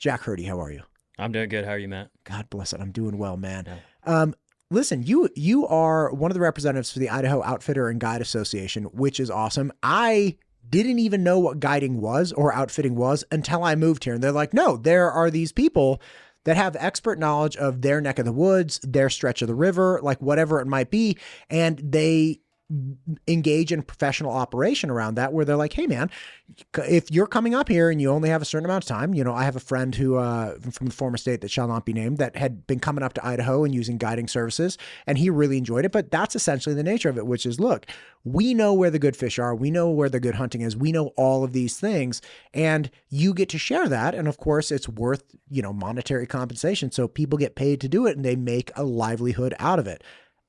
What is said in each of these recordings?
Jack Hurty, how are you? I'm doing good. How are you, Matt? God bless it. I'm doing well, man. Yeah. Listen, you are one of the representatives for the Idaho Outfitter and Guide Association, which is awesome. I didn't even know what guiding was or outfitting was until I moved here. And they're like, no, there are these people that have expert knowledge of their neck of the woods, their stretch of the river, like whatever it might be. And they engage in professional operation around that, where they're like, hey man, if you're coming up here and you only have a certain amount of time, I have a friend who from the former state that shall not be named that had been coming up to Idaho and using guiding services, and he really enjoyed it. But that's essentially the nature of it, which is, look, we know where the good fish are, we know where the good hunting is, we know all of these things, and you get to share that. And of course it's worth monetary compensation, so people get paid to do it and they make a livelihood out of it.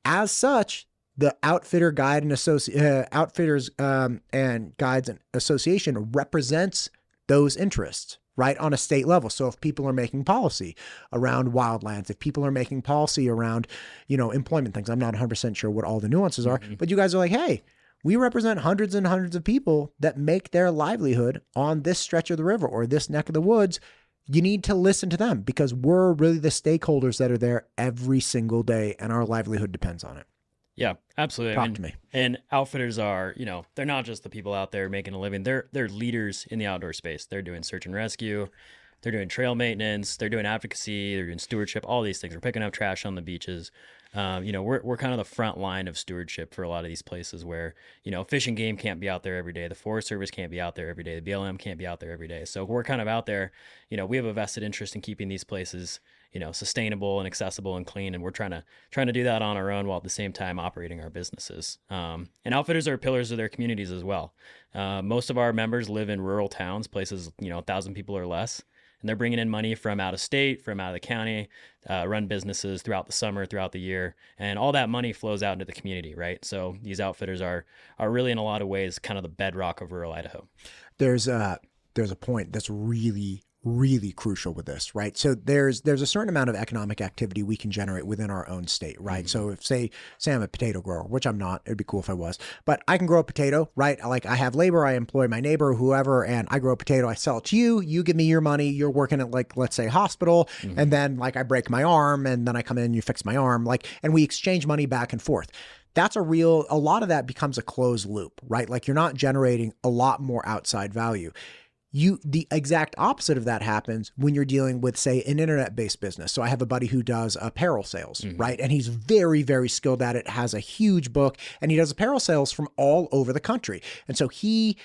As such, the Outfitter Guide and Outfitters and Guides and Association represents those interests, right, on a state level. So if people are making policy around wildlands, if people are making policy around, employment things, I'm not 100% sure what all the nuances are, but you guys are like, hey, we represent hundreds and hundreds of people that make their livelihood on this stretch of the river or this neck of the woods. You need to listen to them because we're really the stakeholders that are there every single day, and our livelihood depends on it. Yeah, absolutely. Talk to me. And outfitters are, they're not just the people out there making a living. They're leaders in the outdoor space. They're doing search and rescue. They're doing trail maintenance. They're doing advocacy. They're doing stewardship. All these things. We're picking up trash on the beaches. We're kind of the front line of stewardship for a lot of these places where, Fish and Game can't be out there every day. The Forest Service can't be out there every day. The BLM can't be out there every day. So we're kind of out there. We have a vested interest in keeping these places, sustainable and accessible and clean. And we're trying to do that on our own while at the same time operating our businesses. And outfitters are pillars of their communities as well. Most of our members live in rural towns, places, 1,000 people or less. And they're bringing in money from out of state, from out of the county, run businesses throughout the summer, throughout the year. And all that money flows out into the community, right? So these outfitters are really, in a lot of ways, kind of the bedrock of rural Idaho. There's a point that's really crucial with this, right? So there's a certain amount of economic activity we can generate within our own state, right? Mm-hmm. So if say I'm a potato grower, which I'm not, it'd be cool if I was, but I can grow a potato, right? Like I have labor, I employ my neighbor, whoever, and I grow a potato, I sell it to you, you give me your money, you're working at like, let's say hospital, mm-hmm. and then like I break my arm and then I come in, you fix my arm, and we exchange money back and forth. That's a lot of that becomes a closed loop, right? Like you're not generating a lot more outside value. The exact opposite of that happens when you're dealing with, say, an internet-based business. So I have a buddy who does apparel sales, mm-hmm. right? And he's very, very skilled at it, has a huge book, and he does apparel sales from all over the country. And so he,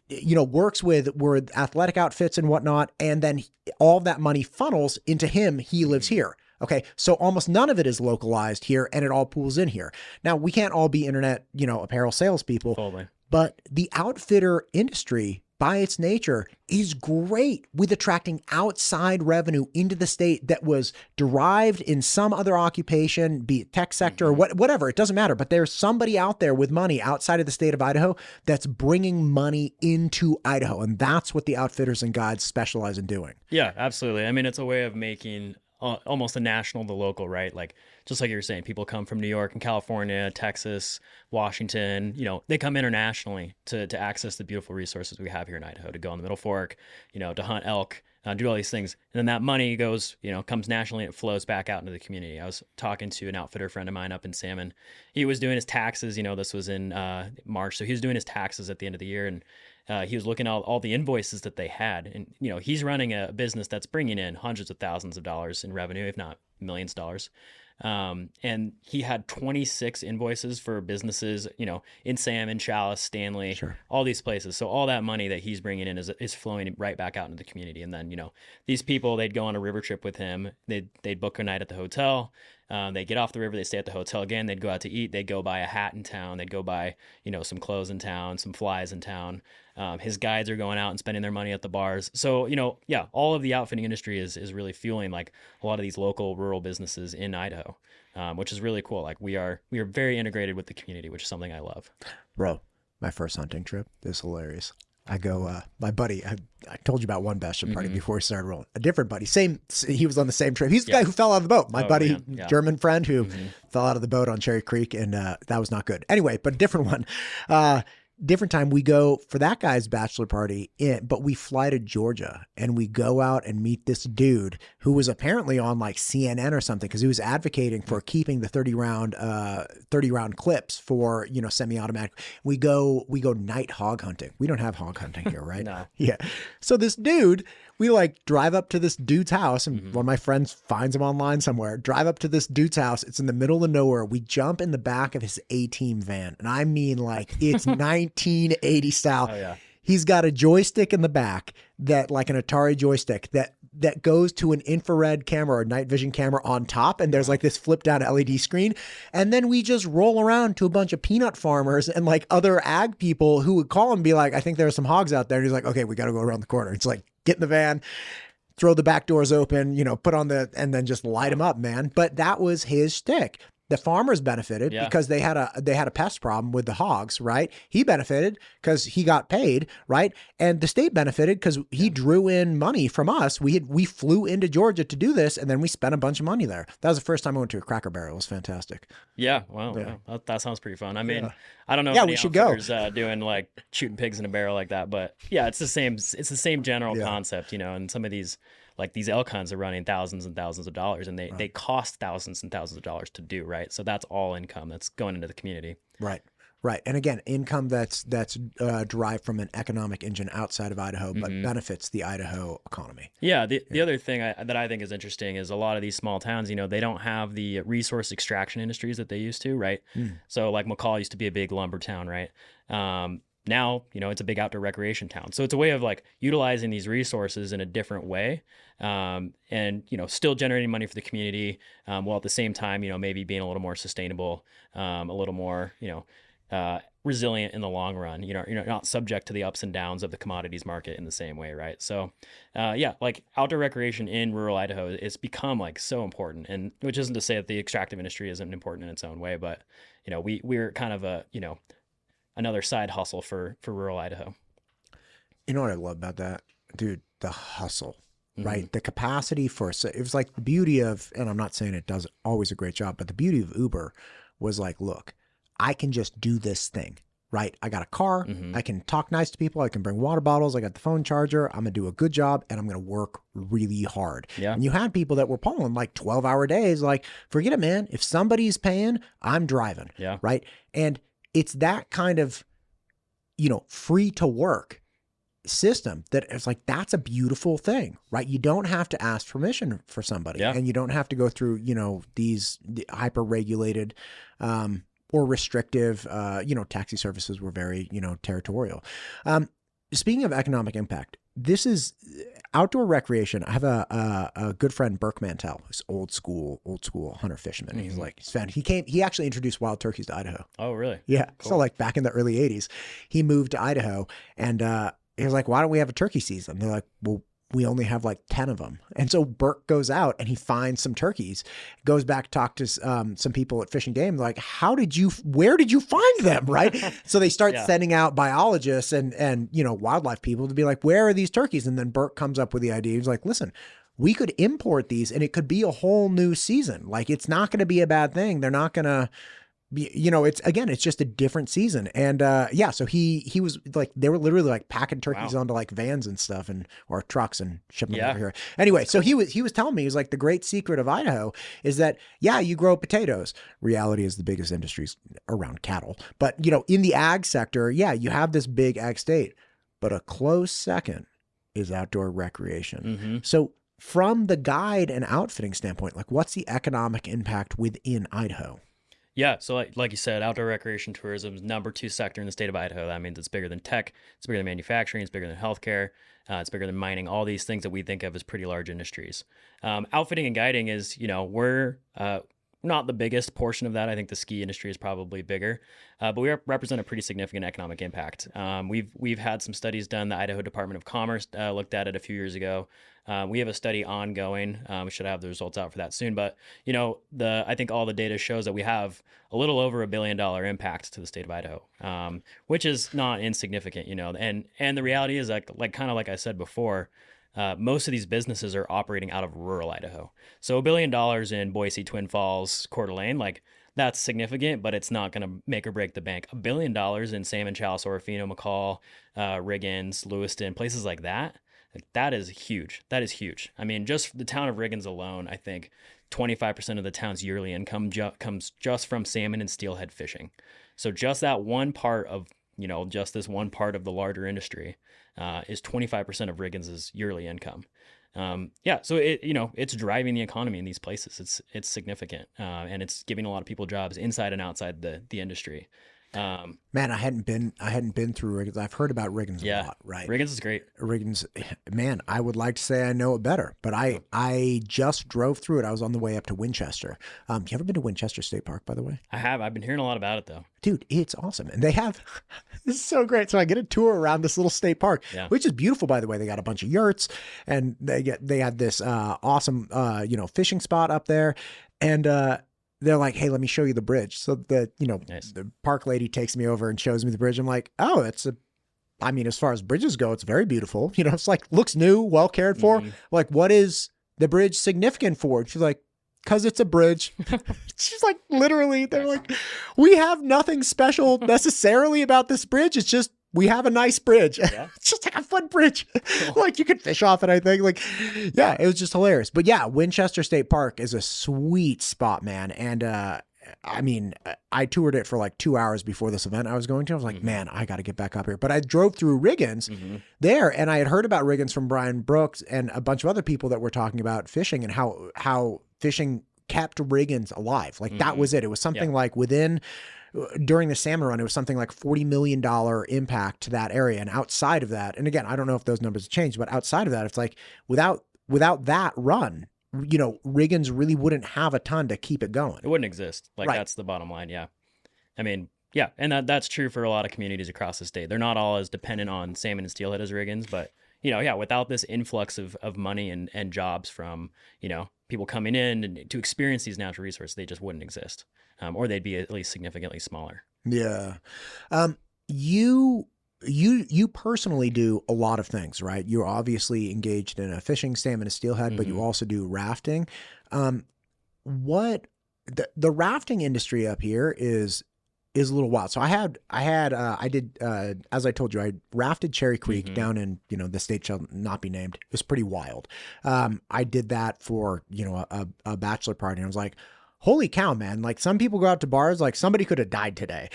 works with athletic outfits and whatnot, and then all of that money funnels into him. He lives here. Okay, so almost none of it is localized here, and it all pools in here. Now, we can't all be internet, apparel salespeople, totally. But the outfitter industry, by its nature, is great with attracting outside revenue into the state that was derived in some other occupation, be it tech sector or whatever, it doesn't matter. But there's somebody out there with money outside of the state of Idaho that's bringing money into Idaho. And that's what the Outfitters and Guides specialize in doing. Yeah, absolutely. I mean, it's a way of making almost the national the local, right? Like, just like you were saying, people come from New York and California, Texas, Washington, they come internationally to access the beautiful resources we have here in Idaho, to go on the Middle Fork, to hunt elk, do all these things. And then that money goes, comes nationally, and it flows back out into the community. I was talking to an outfitter friend of mine up in Salmon. He was doing his taxes, this was in March. So he was doing his taxes at the end of the year, and he was looking at all the invoices that they had. And, he's running a business that's bringing in hundreds of thousands of dollars in revenue, if not millions of dollars. And he had 26 invoices for businesses, in Salmon, Chalice, Stanley, sure. all these places. So all that money that he's bringing in is flowing right back out into the community. And then, these people, they'd go on a river trip with him. They'd book a night at the hotel. They get off the river, they stay at the hotel again, they'd go out to eat, they'd go buy a hat in town, they'd go buy, some clothes in town, some flies in town. His guides are going out and spending their money at the bars. So, all of the outfitting industry is really fueling like a lot of these local rural businesses in Idaho, which is really cool. Like we are very integrated with the community, which is something I love. Bro, my first hunting trip is hilarious. I go, my buddy, I told you about one bachelor party before we started rolling. A different buddy, he was on the same trip. He's the guy who fell out of the boat. My buddy, German friend who fell out of the boat on Cherry Creek, and that was not good. Anyway, but a different one. different time, we go for that guy's bachelor party, but we fly to Georgia and we go out and meet this dude who was apparently on like CNN or something because he was advocating for keeping the 30 round clips for, you know, semi-automatic. We go night hog hunting. We don't have hog hunting here, right? No. Yeah. So this dude, we like drive up to this dude's house, and one of my friends finds him online somewhere. Drive up to this dude's house. It's in the middle of nowhere. We jump in the back of his A-Team van. And I mean, like, it's 1980 style. Oh, yeah. He's got a joystick in the back that, like an Atari joystick that goes to an infrared camera or night vision camera on top. And there's like this flip down LED screen. And then we just roll around to a bunch of peanut farmers and like other ag people who would call and be like, I think there are some hogs out there. And he's like, okay, we got to go around the corner. It's like, get in the van, throw the back doors open, you know, put on and then just light them up, man. But that was his shtick. The farmers benefited because they had a pest problem with the hogs, right? He benefited because he got paid, right? And the state benefited because he drew in money from us. We flew into Georgia to do this, and then we spent a bunch of money there. That was the first time I went to a Cracker Barrel. It was fantastic. Yeah, well, that sounds pretty fun. I mean, I don't know Yeah, if we any should go. outfitters doing like shooting pigs in a barrel like that, but yeah, it's the same general concept, you know. And some of these like these elk hunts are running thousands and thousands of dollars, and they cost thousands and thousands of dollars to do, right? So that's all income that's going into the community. Right. And again, income that's derived from an economic engine outside of Idaho, but benefits the Idaho economy. Yeah. The other thing that I think is interesting is a lot of these small towns, you know, they don't have the resource extraction industries that they used to, right? So like McCall used to be a big lumber town, right? Now, you know, it's a big outdoor recreation town. So it's a way of like utilizing these resources in a different way, and, you know, still generating money for the community, while at the same time, you know, maybe being a little more sustainable, a little more, you know, resilient in the long run. You know, you're not subject to the ups and downs of the commodities market in the same way, right? So, yeah, like outdoor recreation in rural Idaho, it's become like so important. And which isn't to say that the extractive industry isn't important in its own way, but, you know, we're kind of a, you know, another side hustle for rural Idaho. You know what I love about that, dude? The hustle, right? The capacity for it was like the beauty of, and I'm not saying it does always a great job, but the beauty of Uber was like, look, I can just do this thing, right? I got a car. I can talk nice to people. I can bring water bottles. I got the phone charger. I'm going to do a good job, and I'm going to work really hard. Yeah. And you had people that were pulling like 12-hour days. Like, forget it, man. If somebody's paying, I'm driving. Yeah. Right. And it's that kind of, you know, free to work system that it's like, that's a beautiful thing, right? You don't have to ask permission for somebody, and you don't have to go through, you know, the hyper regulated, or restrictive, you know, taxi services were very, you know, territorial. Speaking of economic impact, this is outdoor recreation. I have a good friend, Burke Mantell, who's old school hunter fisherman. He's like, he actually introduced wild turkeys to Idaho. Oh, really? Yeah. Cool. So like back in the early 80s, he moved to Idaho, and he was like, why don't we have a turkey season? They're like, well, we only have like 10 of them. And so Burke goes out and he finds some turkeys, goes back to talk to some people at Fish and Game. Like, where did you find them? Right. So they start sending out biologists and, you know, wildlife people to be like, where are these turkeys? And then Burke comes up with the idea. He's like, listen, we could import these and it could be a whole new season. Like, it's not going to be a bad thing. They're not going to, you know, it's just a different season. And so he was like, they were literally like packing turkeys onto like vans and stuff or trucks and shipping them over here. Anyway, so he was telling me, he was like, the great secret of Idaho is that, you grow potatoes. Reality is the biggest industries around cattle. But, you know, in the ag sector, you have this big ag state, but a close second is outdoor recreation. So from the guide and outfitting standpoint, like, what's the economic impact within Idaho? Yeah, so like you said, outdoor recreation tourism is number 2 sector in the state of Idaho. That means it's bigger than tech, it's bigger than manufacturing, it's bigger than healthcare, it's bigger than mining, all these things that we think of as pretty large industries. Outfitting and guiding is, you know, we're not the biggest portion of that. I think the ski industry is probably bigger, but we represent a pretty significant economic impact. We've had some studies done. The Idaho Department of Commerce looked at it a few years ago. We have a study ongoing. We should have the results out for that soon. But, you know, I think all the data shows that we have a little over $1 billion impact to the state of Idaho, which is not insignificant, you know. And the reality is, like kind of like I said before, most of these businesses are operating out of rural Idaho. So $1 billion in Boise, Twin Falls, Coeur d'Alene, like, that's significant, but it's not going to make or break the bank. $1 billion in Salmon, Challis, Orofino, McCall, Riggins, Lewiston, places like that. Like, that is huge. That is huge. I mean, just the town of Riggins alone, I think 25% of the town's yearly income comes just from salmon and steelhead fishing. So just that one part of, just this one part of the larger industry is 25% of Riggins's yearly income. So it's driving the economy in these places. It's significant, and it's giving a lot of people jobs inside and outside the industry. Man, I hadn't been through Riggins. I've heard about Riggins a lot, right? Riggins is great. Riggins, man, I would like to say I know it better, but I just drove through it. I was on the way up to Winchester. You ever been to Winchester State Park, by the way? I have. I've been hearing a lot about it though. Dude, it's awesome. And they have, this is so great. So I get a tour around this little state park, which is beautiful, by the way. They got a bunch of yurts, and they had this awesome, fishing spot up there. And, they're like, hey, let me show you the bridge. So Nice. the park lady takes me over and shows me the bridge. I'm like, oh, as far as bridges go, it's very beautiful. It's like, looks new, well cared for. Mm-hmm. Like, what is the bridge significant for? She's like, because it's a bridge. She's like, literally, they're like, we have nothing special necessarily about this bridge. It's just, we have a nice bridge. Yeah. It's just like a fun bridge. Cool. Like, you could fish off it, I think. Like, yeah, it was just hilarious. But yeah, Winchester State Park is a sweet spot, man. And I toured it for like 2 hours before this event I was going to. I was like, man, I got to get back up here. But I drove through Riggins there, and I had heard about Riggins from Brian Brooks and a bunch of other people that were talking about fishing and how fishing kept Riggins alive. Like, that was it. It was something like during the salmon run, it was something like $40 million impact to that area. And outside of that, and again, I don't know if those numbers have changed, but outside of that, it's like without that run, Riggins really wouldn't have a ton to keep it going. It wouldn't exist. Like, that's the bottom line. Yeah. I mean, yeah. And that's true for a lot of communities across the state. They're not all as dependent on salmon and steelhead as Riggins, but without this influx of money and jobs from, people coming in and to experience these natural resources, they just wouldn't exist. Or they'd be at least significantly smaller. Yeah. You personally do a lot of things, right? You're obviously engaged in a fishing, salmon, and steelhead, but you also do rafting. The rafting industry up here is a little wild. So I did, as I told you, I rafted Cherry Creek down in, the state shall not be named. It was pretty wild. I did that for, a bachelor party, and I was like, holy cow, man. Like, some people go out to bars, like somebody could have died today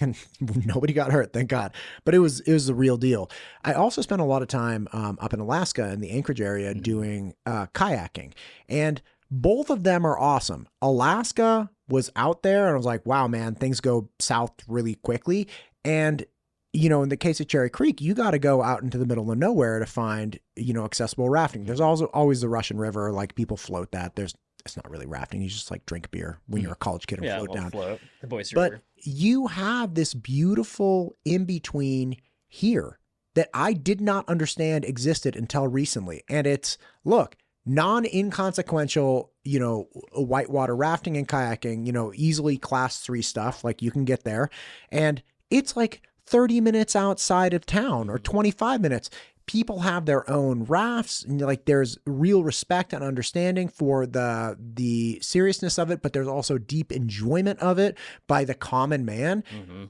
and nobody got hurt, thank God. But it was the real deal. I also spent a lot of time up in Alaska in the Anchorage area doing kayaking, and both of them are awesome. Alaska was out there, and I was like, wow, man, things go south really quickly. And, in the case of Cherry Creek, you got to go out into the middle of nowhere to find, accessible rafting. There's also always the Russian River, like people float that. It's not really rafting. You just like drink beer when you're a college kid and float down. Float the Boise But River. you have this beautiful in-between here that I did not understand existed until recently. And it's, look, non-inconsequential, whitewater rafting and kayaking, easily class 3 stuff. Like, you can get there. And it's like 30 minutes outside of town or 25 minutes. People have their own rafts, and like, there's real respect and understanding for the seriousness of it, but there's also deep enjoyment of it by the common man.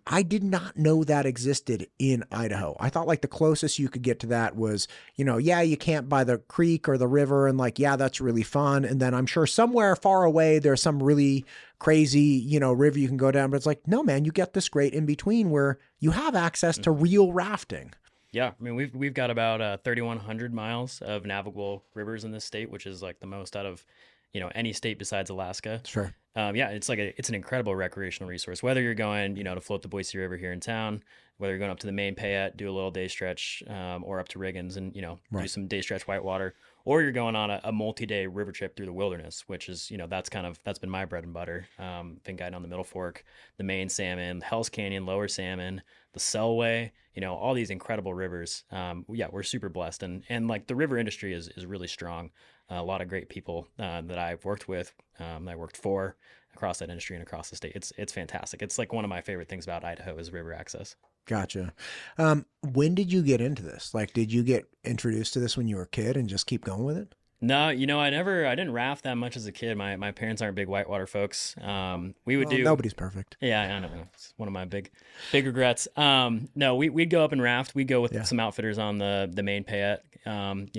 I did not know that existed in Idaho. I thought like the closest you could get to that was, you camp by the creek or the river, and like, yeah, that's really fun. And then I'm sure somewhere far away, there's some really crazy, river you can go down, but it's like, no, man, you get this great in between where you have access to real rafting. Yeah, I mean, we've got about 3,100 miles of navigable rivers in this state, which is like the most out of, any state besides Alaska. Sure. It's an incredible recreational resource. Whether you're going, to float the Boise River here in town, whether you're going up to the main Payette, do a little day stretch, or up to Riggins and, do some day stretch whitewater, or you're going on a multi-day river trip through the wilderness, which is, that's been my bread and butter. Been guiding on the Middle Fork, the main salmon, Hell's Canyon, Lower Salmon, the Selway, all these incredible rivers. We're super blessed. And like, the river industry is really strong. A lot of great people that I've worked with, that I worked for across that industry and across the state. It's fantastic. It's like one of my favorite things about Idaho is river access. Gotcha. When did you get into this? Like, did you get introduced to this when you were a kid and just keep going with it? No, I didn't raft that much as a kid. My parents aren't big whitewater folks. We would Well, do, nobody's perfect. yeah, I don't know. It's one of my big regrets. No, we'd go up and raft. We'd go with Yeah. some outfitters on the main Payette, on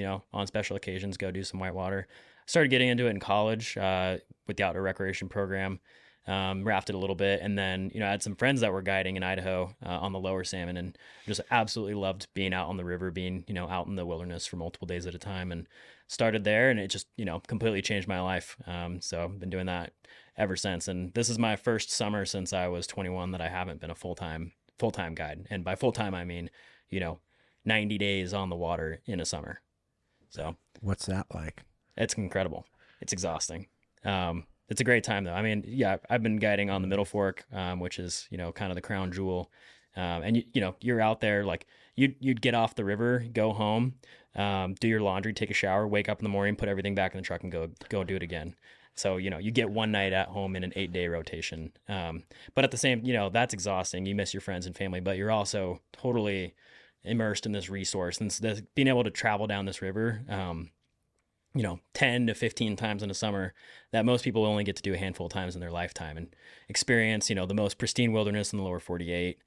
special occasions, go do some whitewater. Started getting into it in college, with the outdoor recreation program. Rafted a little bit, and then I had some friends that were guiding in Idaho on the lower salmon, and just absolutely loved being out on the river, being out in the wilderness for multiple days at a time, and started there, and it just completely changed my life. So I've been doing that ever since, and this is my first summer since I was 21 that I haven't been a full time guide, and by full time I mean 90 days on the water in a summer. So What's that like? it's incredible. It's exhausting. It's a great time though. I mean, yeah, I've been guiding on the Middle Fork, which is, kind of the crown jewel. And you're out there, like you'd get off the river, go home, do your laundry, take a shower, wake up in the morning, put everything back in the truck and go do it again. So, you get one night at home in an 8-day rotation. But at the same, that's exhausting. You miss your friends and family, but you're also totally immersed in this resource, and being able to travel down this river, 10 to 15 times in a summer that most people only get to do a handful of times in their lifetime, and experience, the most pristine wilderness in the lower 48,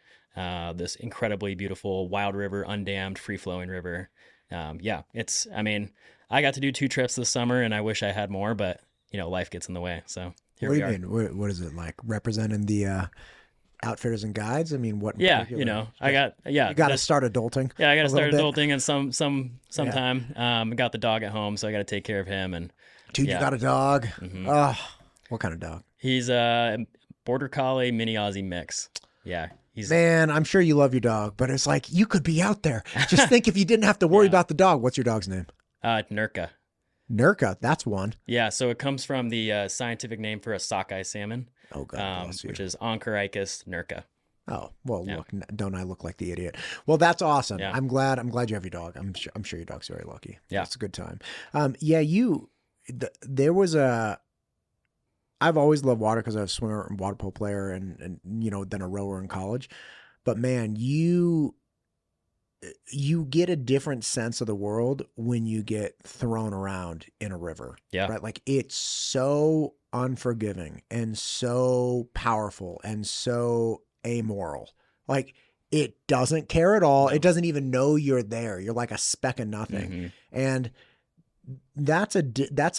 this incredibly beautiful wild river, undammed, free flowing river. I got to do 2 trips this summer and I wish I had more, but life gets in the way. So here What do we you are. mean? What is it like representing the outfitters and guides? I mean, what? in Yeah. particular? You You got to start adulting. Yeah, I got to a little start bit. adulting in sometime. I got the dog at home, so I got to take care of him. And Dude, yeah. you got a dog. Mhm. Oh, what kind of dog? He's a border collie mini Aussie mix. Yeah, he's Man, I'm sure you love your dog, but it's like you could be out there. Just think if you didn't have to worry Yeah. about the dog. What's your dog's name? Nurka. Nurka. That's one. Yeah, so it comes from the scientific name for a sockeye salmon, Oh, God bless you. which is Oncorhynchus nurka. Oh, well, Yeah. look, don't I look like the idiot? Well, that's awesome. Yeah. I'm glad you have your dog. I'm sure your dog's very lucky. Yeah. It's a good time. There was I've always loved water because I was a swimmer and water polo player and then a rower in college. But man, you get a different sense of the world when you get thrown around in a river. Yeah. Right? Like it's so unforgiving and so powerful and so amoral. Like it doesn't care at all. No. It doesn't even know you're there. You're like a speck of nothing. Mhm. And that's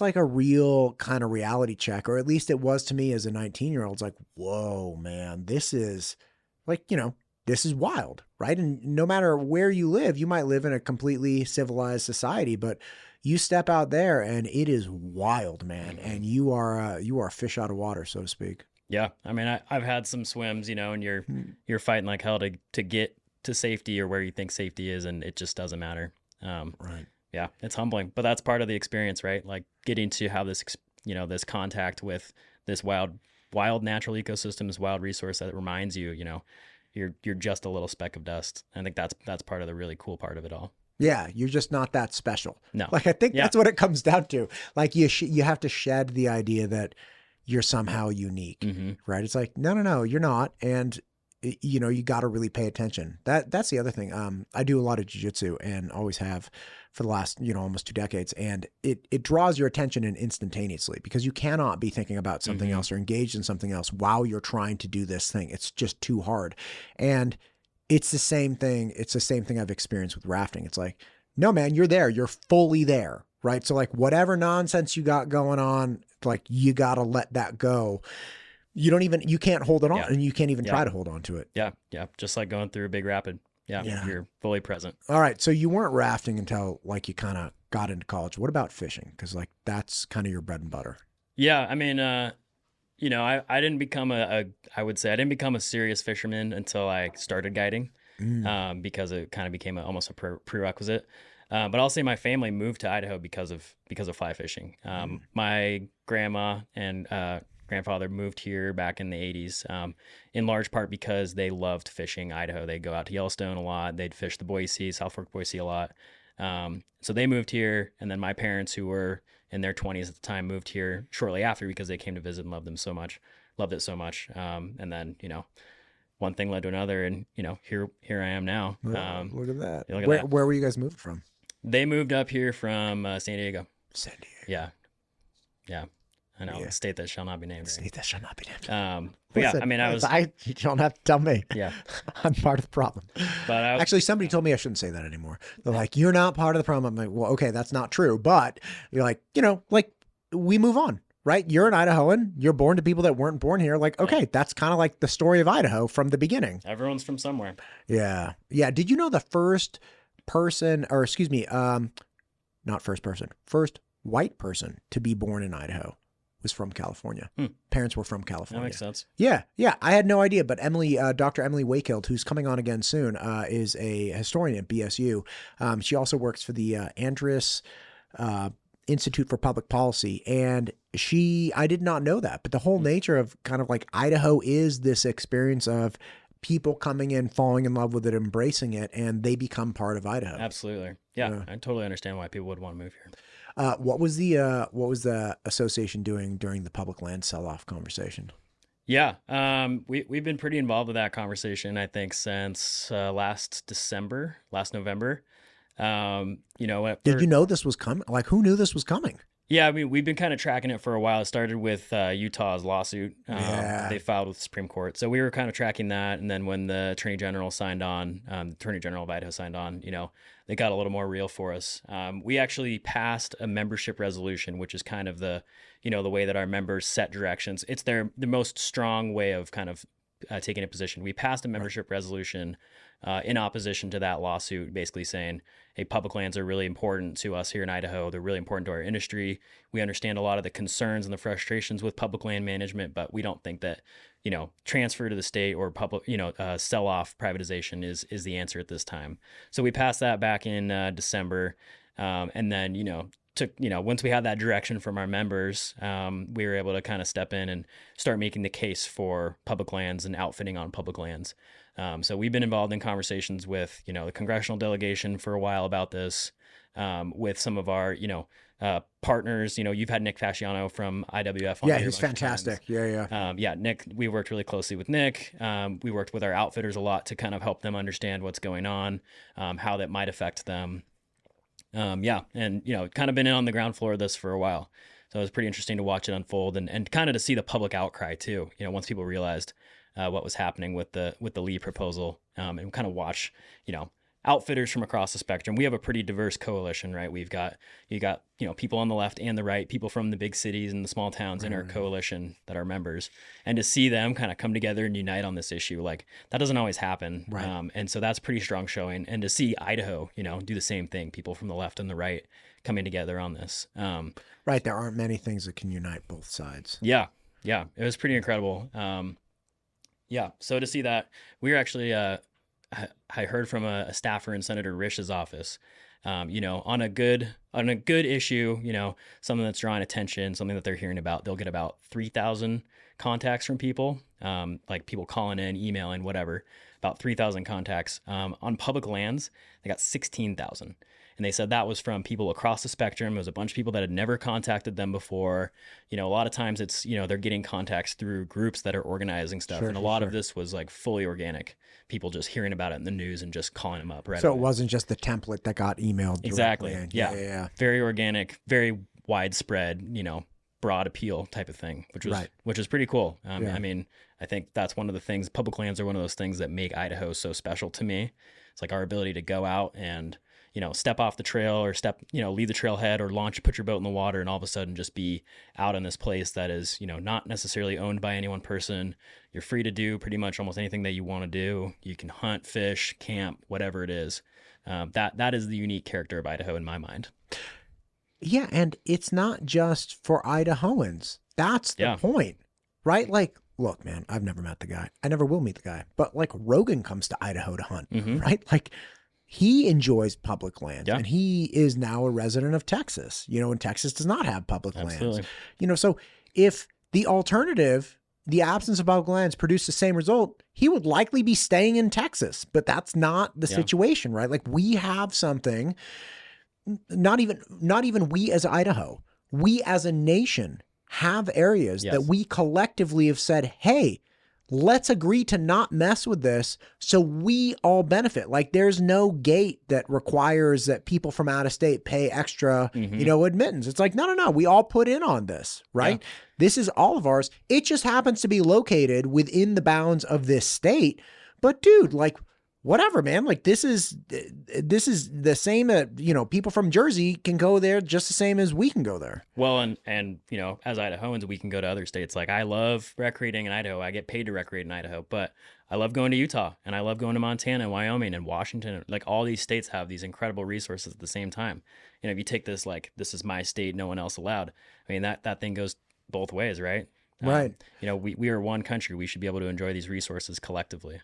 like a real kind of reality check, or at least it was to me as a 19-year-old. It's like, whoa, man, this is like, this is wild, right? And no matter where you live, you might live in a completely civilized society, but you step out there and it is wild, man. Mhm. And you are a fish out of water, so to speak. Yeah, I mean, I've had some swims, and you're fighting like hell to get to safety or where you think safety is, and it just doesn't matter. Right. Yeah, it's humbling, but that's part of the experience, right? Like getting to have this, this contact with this wild natural ecosystem, this wild resource that reminds you, you're just a little speck of dust. I think that's part of the really cool part of it all. Yeah, you're just not that special. No. Like I think Yeah. that's what it comes down to. Like you have to shed the idea that you're somehow unique, Mm-hmm. right? It's like no, you're not, and you got to really pay attention. That's the other thing. I do a lot of jiu-jitsu and always have for the last almost 2 decades, and it draws your attention in instantaneously because you cannot be thinking about something Mhm. else or engaged in something else while you're trying to do this thing. It's just too hard, and it's the same thing. It's the same thing I've experienced with rafting. It's like, no, man, you're there. You're fully there, right? So like whatever nonsense you got going on, like you got to let that go. You can't hold it on, Yeah. and you can't even Yeah. try to hold on to it. Yeah, just like going through a big rapid. Yeah, Yeah. you're fully present. All right. So you weren't rafting until like you kind of got into college. What about fishing? Because like that's kind of your bread and butter. Yeah, I mean, I didn't become I would say I didn't become a serious fisherman until I started guiding, because it kind of became almost a prerequisite. But I'll say my family moved to Idaho because of fly fishing. My grandma and grandfather moved here back in the 80s, in large part because they loved fishing Idaho. They'd go out to Yellowstone a lot. They'd fish the Boise, South Fork Boise a lot. So they moved here, and then my parents, who were in their 20s at the time, moved here shortly after because they came to visit and loved it so much. And then, one thing led to another, and here I am now. Look at that. look at that. Where were you guys moved from? They moved up here from San Diego. San Diego. Yeah. Yeah. I know. Yeah. State that shall not be named. Right? State that shall not be named. But Listen, yeah, I mean, you don't have to tell me. Yeah. I'm part of the problem. But Actually, somebody told me I shouldn't say that anymore. They're like, you're not part of the problem. I'm like, well, okay, that's not true. But you're like, like we move on, right? You're an Idahoan. You're born to people that weren't born here. Like, okay, that's kind of like the story of Idaho from the beginning. everyone's from somewhere. Yeah. Yeah. Did you know the first person, or excuse me, not first person, first white person to be born in Idaho was from California. Parents were from California. That makes sense. Yeah. Yeah. I had no idea, but Dr. Emily Wakehill, who's coming on again soon, is a historian at BSU. She also works for the Andrus Institute for Public Policy. And I did not know that, but the whole nature of kind of like Idaho is this experience of people coming in, falling in love with it, embracing it, and they become part of Idaho. Absolutely. Yeah. I totally understand why people would want to move here. What was the association doing during the public land sell-off conversation? Yeah. We've been pretty involved with that conversation, I think, since last November. Did you know this was coming? Like, who knew this was coming? Yeah, I mean, we've been kind of tracking it for a while. It started with Utah's lawsuit they filed with the Supreme Court. So we were kind of tracking that. And then when the Attorney General signed on, the Attorney General of Idaho signed on, they got a little more real for us. We actually passed a membership resolution, which is kind of the way that our members set directions. It's the most strong way of kind of taking a position. We passed a membership resolution in opposition to that lawsuit, basically saying, hey, public lands are really important to us here in Idaho. They're really important to our industry. We understand a lot of the concerns and the frustrations with public land management, but we don't think that, transfer to the state or public, sell-off privatization is the answer at this time. So we passed that back in December. And then, once we had that direction from our members, we were able to kind of step in and start making the case for public lands and outfitting on public lands. So we've been involved in conversations with, the congressional delegation for a while about this, with some of our, partners. You've had Nick Fasciano from IWF on. Yeah, he's fantastic. Yeah. Nick, we worked really closely with Nick. We worked with our outfitters a lot to kind of help them understand what's going on, how that might affect them. And, kind of been in on the ground floor of this for a while. So it was pretty interesting to watch it unfold and kind of to see the public outcry too. Once people realized what was happening with the Lee proposal, and kind of watch, outfitters from across the spectrum. We have a pretty diverse coalition, right? You got people on the left and the right, people from the big cities and the small towns in our coalition that are members, and to see them kind of come together and unite on this issue, like that doesn't always happen. Right. And so that's pretty strong showing. And to see Idaho, do the same thing, people from the left and the right coming together on this. Right. There aren't many things that can unite both sides. Yeah. It was pretty incredible. So to see that, we were actually, I heard from a staffer in Senator Risch's office, on a good issue, something that's drawing attention, something that they're hearing about, they'll get about 3,000 contacts from people, like people calling in, emailing, whatever, about 3,000 contacts. On public lands, they got 16,000. And they said that was from people across the spectrum. It was a bunch of people that had never contacted them before. A lot of times it's, they're getting contacts through groups that are organizing stuff. And a lot of this was like fully organic. People just hearing about it in the news and just calling them up. Right. So it wasn't just the template that got emailed. Exactly. Yeah. Very organic, very widespread, broad appeal type of thing, which is pretty cool. I mean, I think that's one of the things, public lands are one of those things that make Idaho so special to me. It's like our ability to go out and, step off the trail or leave the trailhead or put your boat in the water and all of a sudden just be out in this place that is, not necessarily owned by any one person. You're free to do pretty much almost anything that you want to do. You can hunt, fish, camp, whatever it is. That is the unique character of Idaho in my mind. Yeah. And it's not just for Idahoans. That's the point, right? Like, look, man, I've never met the guy. I never will meet the guy. But like Rogan comes to Idaho to hunt, right? Like he enjoys public lands and he is now a resident of Texas, and Texas does not have public lands, so if the alternative, the absence of public lands produced the same result, he would likely be staying in Texas, but that's not the situation, right? Like we have something, not even we as Idaho, we as a nation have areas that we collectively have said, hey, let's agree to not mess with this so we all benefit. Like there's no gate that requires that people from out of state pay extra, admittance. It's like, no. We all put in on this, right? Yeah. This is all of ours. It just happens to be located within the bounds of this state. But dude, like, whatever, man. Like this is the same. People from Jersey can go there just the same as we can go there. Well, and as Idahoans, we can go to other states. Like I love recreating in Idaho. I get paid to recreate in Idaho, but I love going to Utah and I love going to Montana and Wyoming and Washington. Like all these states have these incredible resources at the same time. If you take this, like, this is my state, no one else allowed. I mean, that thing goes both ways, right? Right. We are one country. We should be able to enjoy these resources collectively.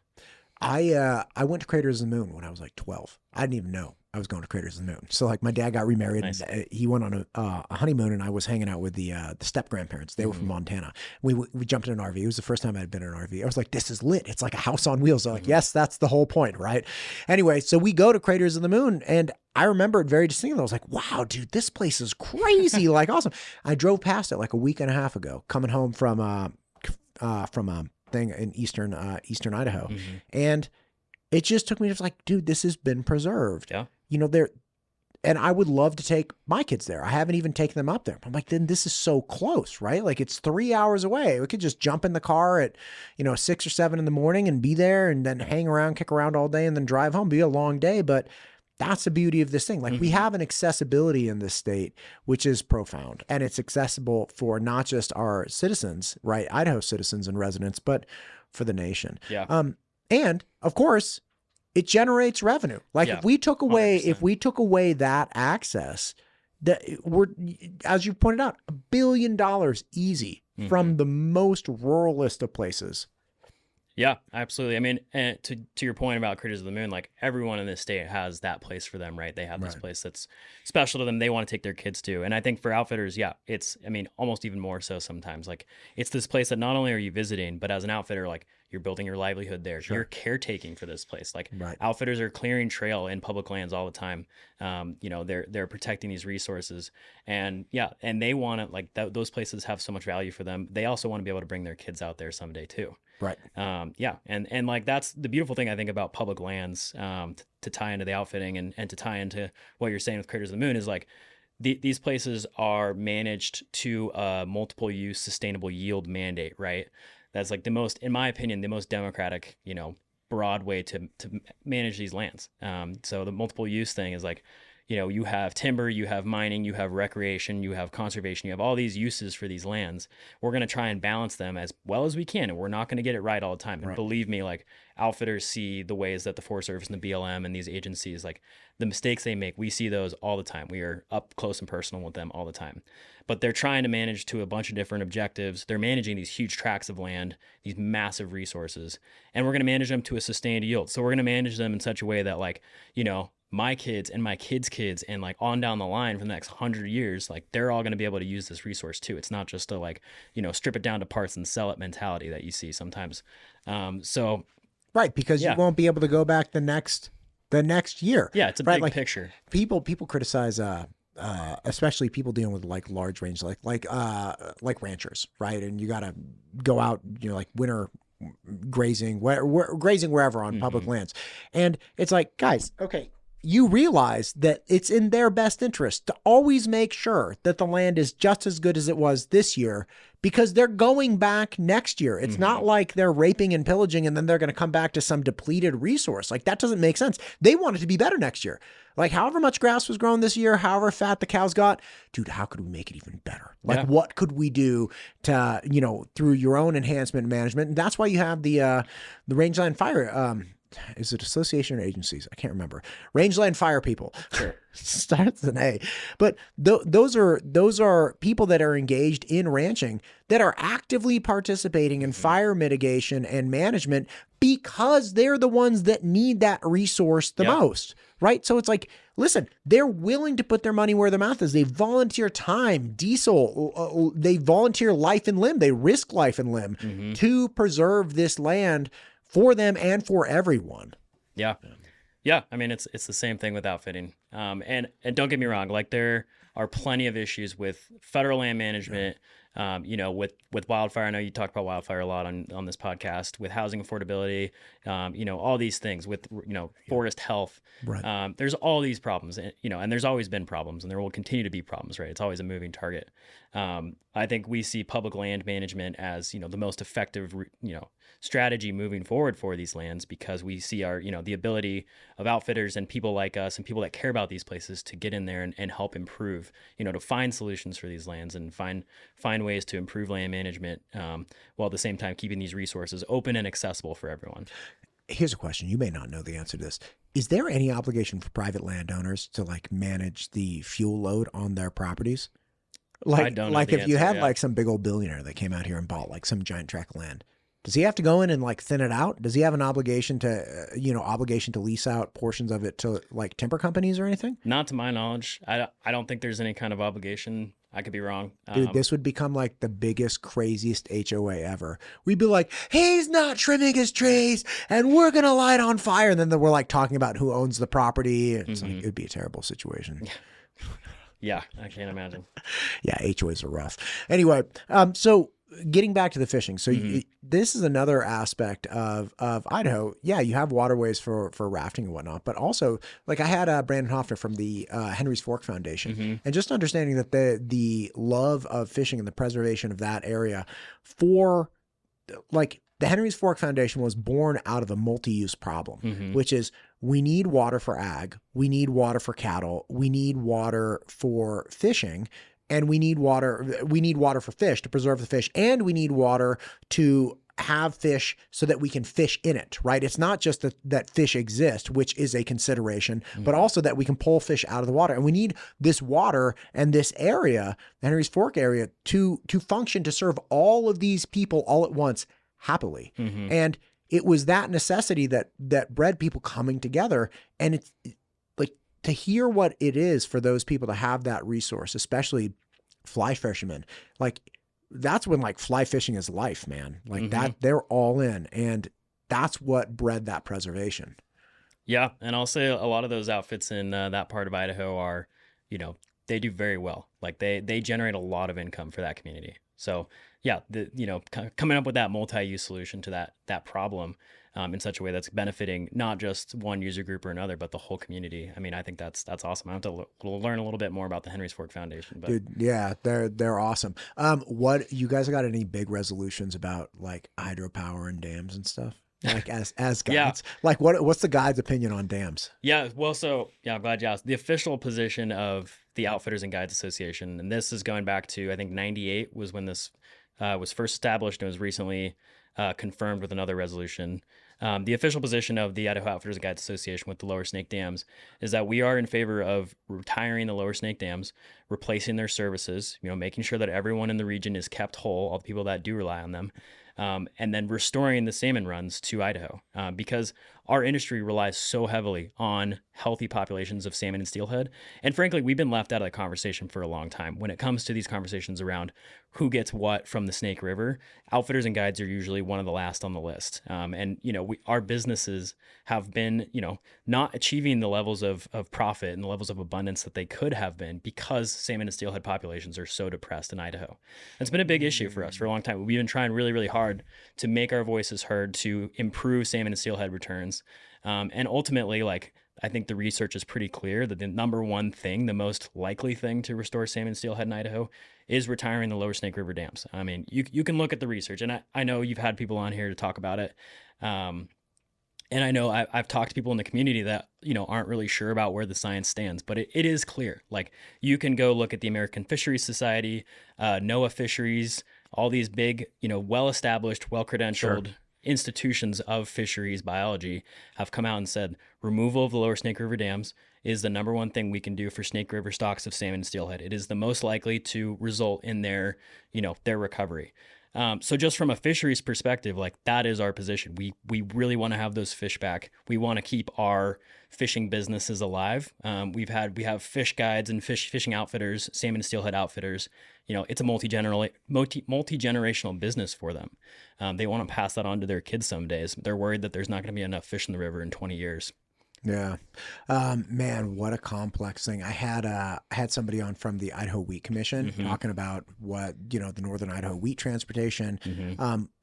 I went to Craters of the Moon when I was like 12. I didn't even know I was going to Craters of the Moon. So like my dad got remarried. Nice. And he went on a honeymoon, and I was hanging out with the step grandparents. They were from Montana. We jumped in an RV. It was the first time I had been in an RV. I was like, this is lit. It's like a house on wheels. They're like, yes, that's the whole point, right? Anyway, so we go to Craters of the Moon, and I remember it very distinctly. I was like, wow, dude, this place is crazy. Like awesome. I drove past it like a week and a half ago, coming home from thing in eastern Idaho. And it just took me to like, dude, this has been preserved. Yeah. And I would love to take my kids there. I haven't even taken them up there. I'm like, then this is so close, right? Like it's 3 hours away. We could just jump in the car at, 6 or 7 in the morning and be there and then hang around, kick around all day and then drive home. Be a long day. But that's the beauty of this thing. Like we have an accessibility in this state, which is profound, and it's accessible for not just our citizens, right? Idaho citizens and residents, but for the nation. Yeah. And of course, it generates revenue. Like if we took away that access, that as you pointed out, $1 billion easy from the most ruralist of places. Yeah, absolutely. I mean, and to your point about Critters of the Moon, like everyone in this state has that place for them, right? They have this place that's special to them. They want to take their kids to. And I think for outfitters, it's, almost even more so sometimes. Like it's this place that not only are you visiting, but as an outfitter, like you're building your livelihood there. Sure. You're caretaking for this place. Like outfitters are clearing trail in public lands all the time. They're protecting these resources, and they want to, like those places have so much value for them. They also want to be able to bring their kids out there someday too. Right. And like that's the beautiful thing I think about public lands, to tie into the outfitting and to tie into what you're saying with Critters of the Moon is like these places are managed to a multiple use sustainable yield mandate, right? That's like in my opinion, the most democratic, broad way to manage these lands. So the multiple use thing is like, you have timber, you have mining, you have recreation, you have conservation, you have all these uses for these lands. We're going to try and balance them as well as we can, and we're not going to get it right all the time. And believe me, like outfitters see the ways that the Forest Service and the BLM and these agencies, like the mistakes they make, we see those all the time. We are up close and personal with them all the time. But they're trying to manage to a bunch of different objectives. They're managing these huge tracts of land, these massive resources, and we're going to manage them to a sustained yield. So we're going to manage them in such a way that like, my kids and my kids' kids and like on down the line for the next 100 years, like they're all going to be able to use this resource too. It's not just a like, strip it down to parts and sell it mentality that you see sometimes. Right. Because you won't be able to go back the next year. Yeah. It's a big picture. People criticize, especially people dealing with like large range, like ranchers, right? And you got to go out, like winter grazing, grazing wherever on public lands. And it's like, guys, okay, you realize that it's in their best interest to always make sure that the land is just as good as it was this year, because they're going back next year. It's not like they're raping and pillaging and then they're going to come back to some depleted resource. Like that doesn't make sense. They want it to be better next year. Like however much grass was grown this year, however fat the cows got, dude, how could we make it even better? Like what could we do to, through your own enhancement management? And that's why you have the rangeland fire, is it association or agencies? I can't remember. Rangeland fire people. Sure. Starts with an A. But those are people that are engaged in ranching that are actively participating in fire mitigation and management because they're the ones that need that resource the most, right? So it's like, listen, they're willing to put their money where their mouth is. They volunteer time, diesel, they volunteer life and limb, they risk life and limb to preserve this land for them and for everyone. Yeah. I mean, it's the same thing with outfitting. And don't get me wrong, like there are plenty of issues with federal land management, With wildfire, I know you talk about wildfire a lot on this podcast, with housing affordability, all these things with, forest health. Right. There's all these problems, and there's always been problems, and there will continue to be problems, right? It's always a moving target. I think we see public land management as, the most effective, strategy moving forward for these lands, because we see our, the ability of outfitters and people like us and people that care about these places to get in there and help improve, to find solutions for these lands and find ways to improve land management, while at the same time keeping these resources open and accessible for everyone. Here's a question. You may not know the answer to this. Is there any obligation for private landowners to like manage the fuel load on their properties? I don't know Like the if you answer, had yeah. like some big old billionaire that came out here and bought like some giant tract of land, does he have to go in and like thin it out? Does he have an obligation to, lease out portions of it to like timber companies or anything? Not to my knowledge. I don't think there's any kind of obligation. I could be wrong. Dude, this would become like the biggest, craziest HOA ever. We'd be like, he's not trimming his trees and we're going to light on fire. And then we're like talking about who owns the property. It's like, it would be a terrible situation. Yeah, I can't imagine. Yeah, HOAs are rough. Anyway, so getting back to the fishing. So this is another aspect of Idaho. Yeah, you have waterways for rafting and whatnot, but also like I had Brandon Hoffner from the Henry's Fork Foundation, and just understanding that the love of fishing and the preservation of that area for like the Henry's Fork Foundation was born out of a multi-use problem, which is we need water for ag, we need water for cattle, we need water for fishing, and we need water for fish to preserve the fish, and we need water to have fish so that we can fish in it, right? It's not just that fish exist, which is a consideration, but also that we can pull fish out of the water. And we need this water and this area, the Henry's Fork area, to function, to serve all of these people all at once happily. And it was that necessity that bred people coming together. And it's like to hear what it is for those people to have that resource, especially fly fishermen, like that's when like fly fishing is life, man. Like that, they're all in, and that's what bred that preservation. Yeah, and I'll say a lot of those outfits in that part of Idaho are, they do very well. Like they generate a lot of income for that community. So yeah, coming up with that multi-use solution to that problem in such a way that's benefiting not just one user group or another, but the whole community. I mean, I think that's awesome. I have to learn a little bit more about the Henry's Fork Foundation. But dude, yeah, they're awesome. What you guys got any big resolutions about like hydropower and dams and stuff? Like as guides, Yeah. Like what's the guide's opinion on dams? Yeah, well, so yeah, I'm glad you asked. The official position of the Outfitters and Guides Association, and this is going back to I think '98 was when this was first established and was recently confirmed with another resolution. The official position of the Idaho Outfitters and Guides Association with the Lower Snake Dams is that we are in favor of retiring the Lower Snake Dams, replacing their services, making sure that everyone in the region is kept whole, all the people that do rely on them, and then restoring the salmon runs to Idaho, because our industry relies so heavily on healthy populations of salmon and steelhead. And frankly, we've been left out of the conversation for a long time. When it comes to these conversations around who gets what from the Snake River, outfitters and guides are usually one of the last on the list. And our businesses have been, not achieving the levels of profit and the levels of abundance that they could have been because salmon and steelhead populations are so depressed in Idaho. It's been a big issue for us for a long time. We've been trying really, really hard to make our voices heard, to improve salmon and steelhead returns. And ultimately, I think the research is pretty clear that the number one thing, the most likely thing to restore salmon and steelhead in Idaho is retiring the Lower Snake River dams. I mean, you can look at the research, and I know you've had people on here to talk about it. And I know I've talked to people in the community that, aren't really sure about where the science stands, but it is clear. Like, you can go look at the American Fisheries Society, NOAA Fisheries, all these big, well-established, well-credentialed institutions of fisheries biology have come out and said removal of the Lower Snake River dams is the number one thing we can do for Snake River stocks of salmon and steelhead. It is the most likely to result in their recovery. So just from a fisheries perspective, that is our position. We really want to have those fish back. We want to keep our fishing businesses alive. We have fish guides and fishing outfitters, salmon and steelhead outfitters. It's a multi-generational business for them. They want to pass that on to their kids some days. They're worried that there's not going to be enough fish in the river in 20 years. Yeah. Man, what a complex thing. I had somebody on from the Idaho Wheat Commission talking about what, the Northern Idaho wheat transportation.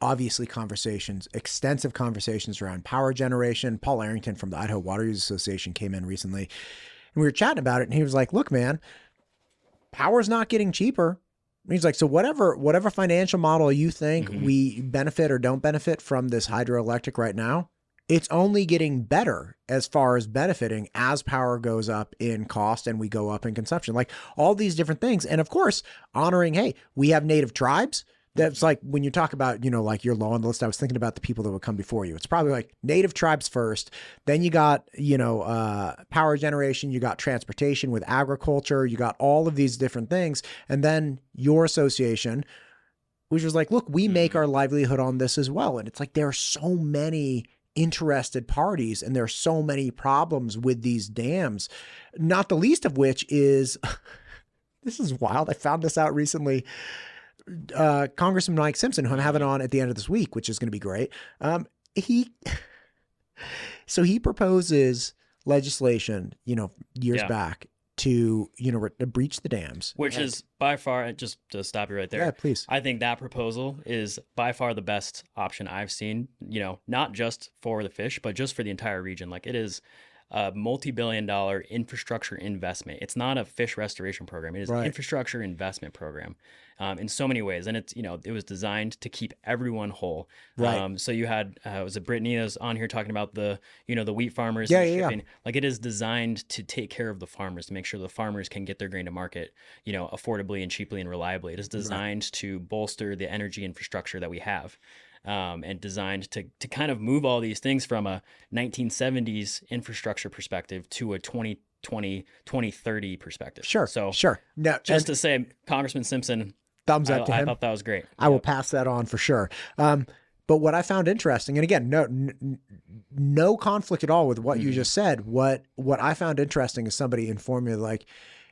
Obviously extensive conversations around power generation. Paul Arrington from the Idaho Water Users Association came in recently and we were chatting about it and he was like, look, man, power's not getting cheaper. He's like, so whatever financial model you think we benefit or don't benefit from this hydroelectric right now, it's only getting better as far as benefiting as power goes up in cost and we go up in consumption, like all these different things. And of course, honoring, hey, we have native tribes. That's like when you talk about, like your law on the list, I was thinking about the people that would come before you. It's probably like native tribes first. Then you got, power generation, you got transportation with agriculture, you got all of these different things. And then your association, which was like, look, we make our livelihood on this as well. And it's like, there are so many interested parties and there are so many problems with these dams, not the least of which is, this is wild. I found this out recently. Congressman Mike Simpson, who I'm having on at the end of this week, which is going to be great. He proposes legislation, years back to, breach the dams. Which is by far, just to stop you right there. Yeah, please. I think that proposal is by far the best option I've seen, not just for the fish, but just for the entire region. Like it is a multi-billion-dollar infrastructure investment. It's not a fish restoration program. It is an infrastructure investment program in so many ways. And it's, it was designed to keep everyone whole. Right. So you had, was it Brittany that was on here talking about the wheat farmers? Yeah, and yeah, shipping. yeah. Like it is designed to take care of the farmers, to make sure the farmers can get their grain to market, affordably and cheaply and reliably. It is designed to bolster the energy infrastructure that we have. And designed to kind of move all these things from a 1970s infrastructure perspective to a 2020, 2030 perspective. Sure. So sure. No, just to say, Congressman Simpson, thumbs up to him. I thought that was great. I will pass that on for sure. But what I found interesting, and again, no conflict at all with what you just said. What I found interesting is somebody informed me like,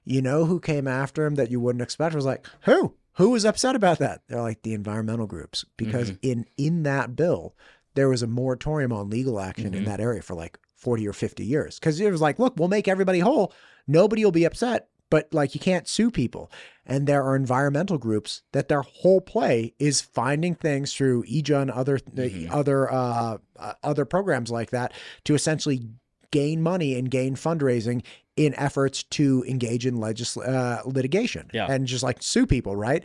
who came after him that you wouldn't expect? I was like, who? Who was upset about that? They're like the environmental groups, because in that bill, there was a moratorium on legal action in that area for like 40 or 50 years. Because it was like, look, we'll make everybody whole. Nobody will be upset, but like you can't sue people. And there are environmental groups that their whole play is finding things through EJA and other programs like that to essentially gain money and gain fundraising in efforts to engage in litigation and just like sue people, right?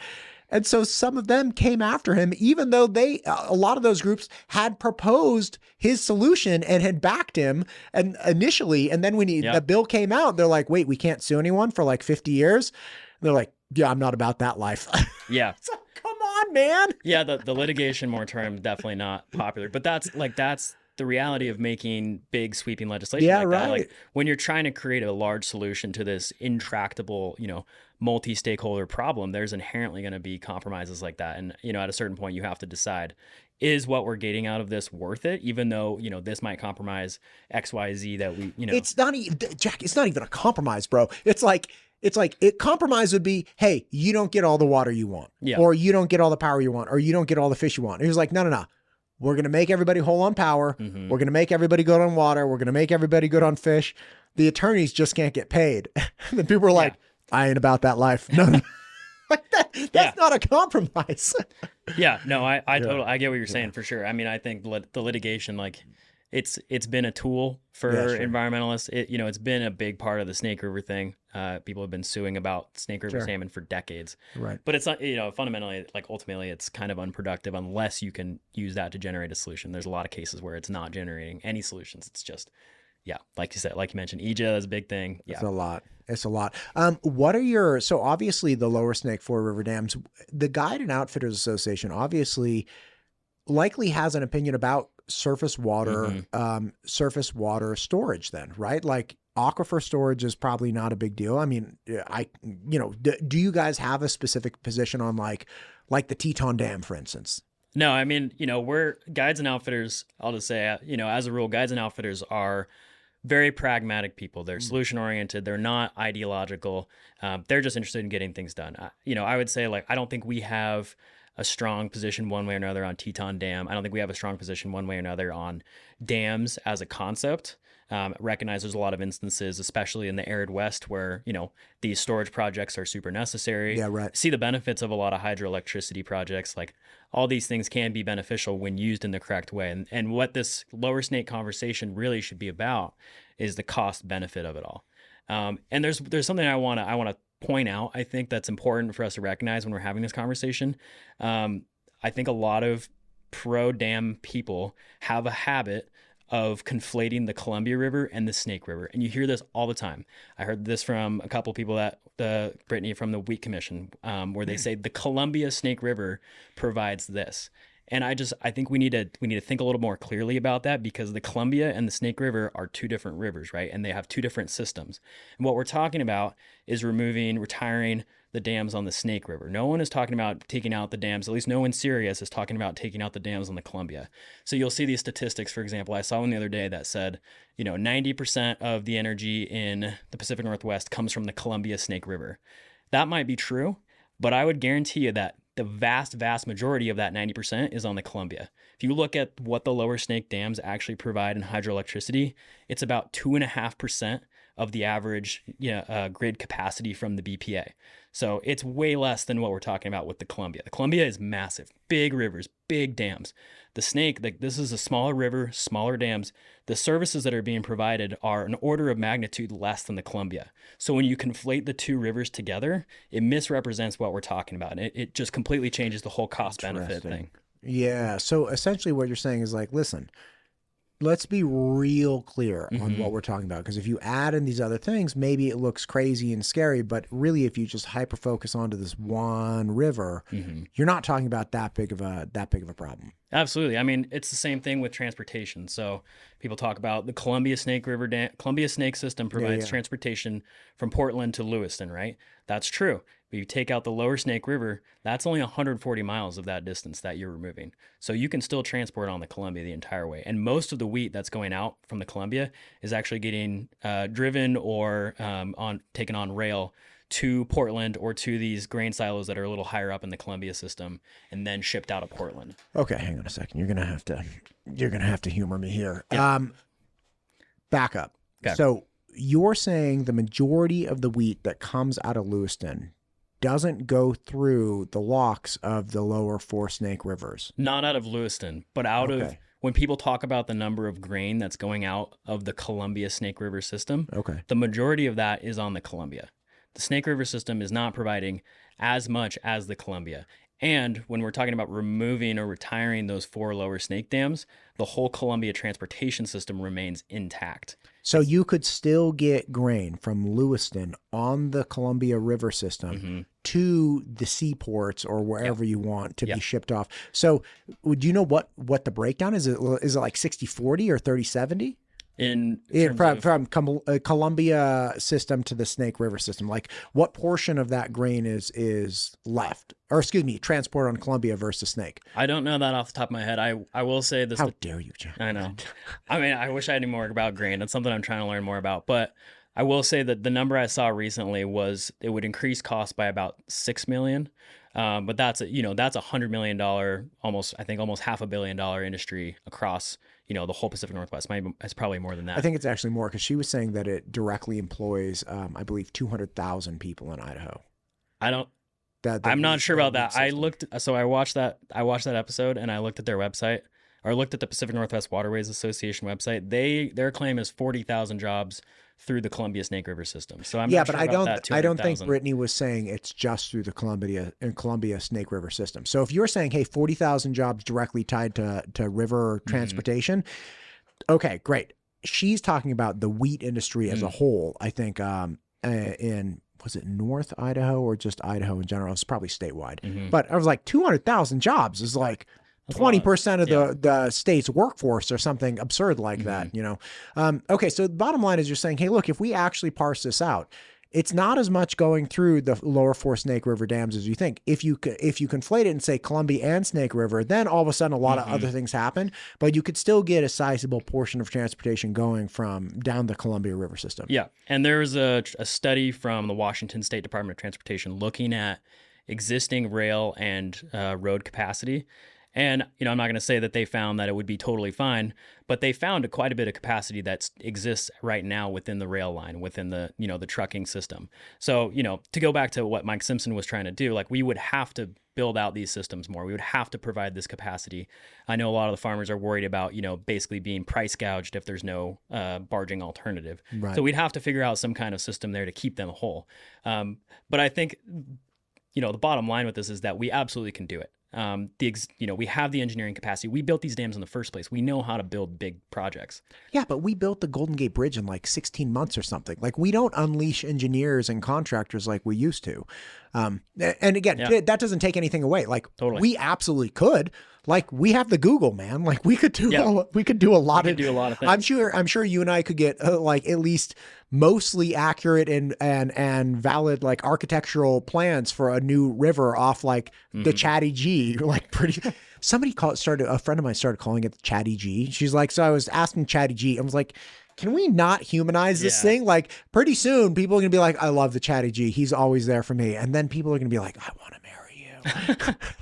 And so some of them came after him, even though a lot of those groups had proposed his solution and had backed him and initially. And then when the bill came out, they're like, wait, we can't sue anyone for like 50 years. And they're like, yeah, I'm not about that life. Yeah. So come on, man. Yeah. The litigation moratorium is definitely not popular, but that's the reality of making big sweeping legislation like that. Like when you're trying to create a large solution to this intractable, multi-stakeholder problem, there's inherently going to be compromises like that. And, at a certain point you have to decide, is what we're getting out of this worth it? Even though, this might compromise X, Y, Z that we, It's not even, Jack, it's not even a compromise, bro. Compromise would be, hey, you don't get all the water you want, or you don't get all the power you want, or you don't get all the fish you want. And he was like, no. We're going to make everybody whole on power. We're going to make everybody good on water. We're going to make everybody good on fish. The attorneys just can't get paid. And then people are like, I ain't about that life. No. Like that's not a compromise. Yeah, no, I totally, I get what you're saying for sure. I mean, I think the litigation, like it's been a tool for environmentalists. It's been a big part of the Snake River thing. People have been suing about Snake River salmon for decades. Right. But it's not, fundamentally, like ultimately it's kind of unproductive unless you can use that to generate a solution. There's a lot of cases where it's not generating any solutions. It's just, like you said, like you mentioned, EJA is a big thing. Yeah. It's a lot. So obviously the Lower Snake Four River dams, the Guide and Outfitters Association obviously likely has an opinion about surface water storage then, right? Like aquifer storage is probably not a big deal. I mean, do you guys have a specific position on like the Teton Dam, for instance? No, I mean, we're guides and outfitters. I'll just say, as a rule, guides and outfitters are very pragmatic people. They're solution oriented. They're not ideological. They're just interested in getting things done. I would say I don't think we have a strong position one way or another on Teton Dam. I don't think we have a strong position one way or another on dams as a concept. Recognize there's a lot of instances, especially in the arid West, where, these storage projects are super necessary. Yeah, right. See the benefits of a lot of hydroelectricity projects. Like, all these things can be beneficial when used in the correct way. And what this lower snake conversation really should be about is the cost benefit of it all. And there's something I want to point out, I think, that's important for us to recognize when we're having this conversation. I think a lot of pro dam people have a habit of conflating the Columbia River and the Snake River. And you hear this all the time. I heard this from a couple people Brittany from the Wheat Commission, where they say the Columbia Snake River provides this. And I think we need to think a little more clearly about that, because the Columbia and the Snake River are two different rivers, right? And they have two different systems. And what we're talking about is retiring the dams on the Snake River. No one is talking about taking out the dams. At least no one serious is talking about taking out the dams on the Columbia. So you'll see these statistics. For example, I saw one the other day that said, 90% of the energy in the Pacific Northwest comes from the Columbia Snake River. That might be true, but I would guarantee you that the vast, vast majority of that 90% is on the Columbia. If you look at what the lower snake dams actually provide in hydroelectricity, it's about 2.5% of the average grid capacity from the BPA. So it's way less than what we're talking about with the Columbia. The Columbia is massive, big rivers, big dams. The Snake, this is a smaller river, smaller dams. The services that are being provided are an order of magnitude less than the Columbia. So when you conflate the two rivers together, it misrepresents what we're talking about. And it just completely changes the whole cost benefit thing. Yeah. So essentially what you're saying is like, listen, let's be real clear on what we're talking about. Because if you add in these other things, maybe it looks crazy and scary. But really, if you just hyper focus onto this one river, you're not talking about that big of a problem. Absolutely. I mean, it's the same thing with transportation. So people talk about the Columbia Snake system provides transportation from Portland to Lewiston, right? That's true. But you take out the lower Snake River, that's only 140 miles of that distance that you're removing. So you can still transport on the Columbia the entire way. And most of the wheat that's going out from the Columbia is actually getting driven or taken on rail to Portland or to these grain silos that are a little higher up in the Columbia system, and then shipped out of Portland. Okay, hang on a second. You're gonna have to humor me here. Yeah. Back up. Okay. So you're saying the majority of the wheat that comes out of Lewiston doesn't go through the locks of the lower four Snake Rivers? Not out of Lewiston, but out of, when people talk about the number of grain that's going out of the Columbia Snake River system, the majority of that is on the Columbia. The Snake River system is not providing as much as the Columbia. And when we're talking about removing or retiring those 4 lower snake dams, the whole Columbia transportation system remains intact. So you could still get grain from Lewiston on the Columbia River system to the seaports or wherever you want to be shipped off. So do you know what the breakdown is? Is it like 60-40 or 30-70? From Columbia system to the Snake River system, like what portion of that grain is left, or excuse me, transport on Columbia versus Snake? I don't know that off the top of my head. I will say this. How dare you, John? I know. I mean, I wish I knew more about grain. That's something I'm trying to learn more about. But I will say that the number I saw recently was it would increase costs by about $6 million. But that's $100 million, almost $500 million industry across the whole Pacific Northwest. It's probably more than that. I think it's actually more, because she was saying that it directly employs, I believe, 200,000 people in Idaho. I'm not sure about that. I watched that episode, and I looked at their website, or looked at the Pacific Northwest Waterways Association website. Their claim is 40,000 jobs through the Columbia Snake River system. So I'm not sure about that. I don't think Brittany was saying it's just through the Columbia Snake River system. So if you're saying, hey, 40,000 jobs directly tied to river transportation, okay, great. She's talking about the wheat industry as a whole. I think was it North Idaho or just Idaho in general? It's probably statewide. But I was like, 200,000 jobs is like 20% of the state's workforce or something absurd like that, Okay, so the bottom line is you're saying, hey, look, if we actually parse this out, it's not as much going through the lower 4 Snake River dams as you think. If you conflate it and say Columbia and Snake River, then all of a sudden a lot of other things happen, but you could still get a sizable portion of transportation going from down the Columbia River system. Yeah, and there was a study from the Washington State Department of Transportation looking at existing rail and road capacity. And, I'm not going to say that they found that it would be totally fine, but they found quite a bit of capacity that exists right now within the rail line, within the, the trucking system. So, to go back to what Mike Simpson was trying to do, like we would have to build out these systems more. We would have to provide this capacity. I know a lot of the farmers are worried about, basically being price gouged if there's no barging alternative. Right. So we'd have to figure out some kind of system there to keep them whole. But I think, the bottom line with this is that we absolutely can do it. We have the engineering capacity. We built these dams in the first place. We know how to build big projects. Yeah, but we built the Golden Gate Bridge in like 16 months or something. Like we don't unleash engineers and contractors like we used to. And again, that doesn't take anything away. Like totally. We absolutely could. Like we have the Google, man. Like we could do a lot of things. I'm sure you and I could get like at least mostly accurate and valid like architectural plans for a new river off like the Chatty G. Like pretty. A friend of mine started calling it the Chatty G. She's like, so I was asking Chatty G. I was like, can we not humanize this thing? Like pretty soon people are going to be like, I love the Chatty G. He's always there for me. And then people are going to be like, I want to marry you.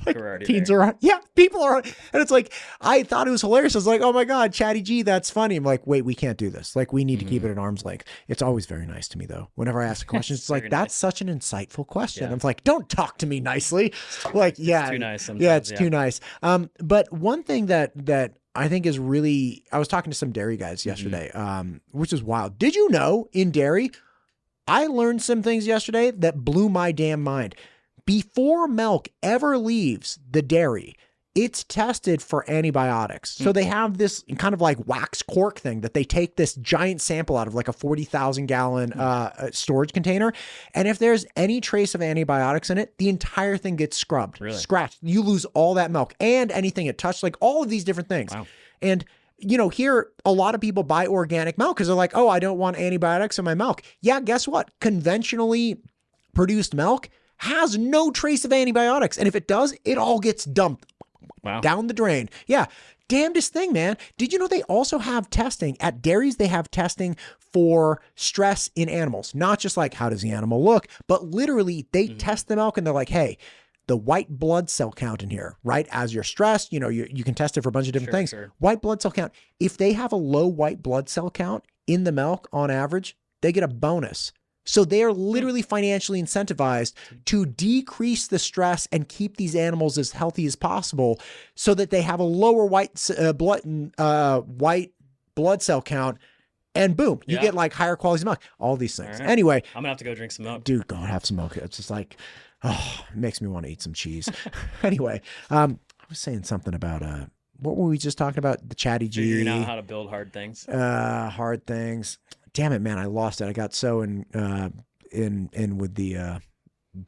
Like, teens are, people are, and it's like, I thought it was hilarious. I was like, oh my God, Chatty G, that's funny. I'm like, wait, we can't do this. Like we need to keep it at arm's length. It's always very nice to me though. Whenever I ask a question, it's like, that's such an insightful question. I'm like, don't talk to me nicely. Like, it's too nice sometimes. Yeah, it's too nice. But one thing that I think is really, I was talking to some dairy guys yesterday, which is wild. Did you know in dairy, I learned some things yesterday that blew my damn mind. Before milk ever leaves the dairy, it's tested for antibiotics. So they have this kind of like wax cork thing that they take this giant sample out of like a 40,000 gallon storage container. And if there's any trace of antibiotics in it, the entire thing gets scrubbed, scratched. You lose all that milk and anything it touched, like all of these different things. Wow. And here, a lot of people buy organic milk because they're like, oh, I don't want antibiotics in my milk. Yeah, guess what? Conventionally produced milk has no trace of antibiotics. And if it does, it all gets dumped down the drain. Yeah. Damnedest thing, man. Did you know they also have testing at dairies? They have testing for stress in animals, not just like, how does the animal look, but literally they test the milk and they're like, hey, the white blood cell count in here, right? As you're stressed, you can test it for a bunch of different things. Sure. White blood cell count. If they have a low white blood cell count in the milk on average, they get a bonus. So they are literally financially incentivized to decrease the stress and keep these animals as healthy as possible so that they have a lower white blood cell count. And boom, you get like higher quality milk, all these things. Right. Anyway, I'm gonna have to go drink some milk. Dude, go have some milk. It's just like, it makes me want to eat some cheese. Anyway, I was saying something about, what were we just talking about? The Chatty G. Figuring out how to build hard things. Hard things. Damn it, man! I lost it. I got so in with the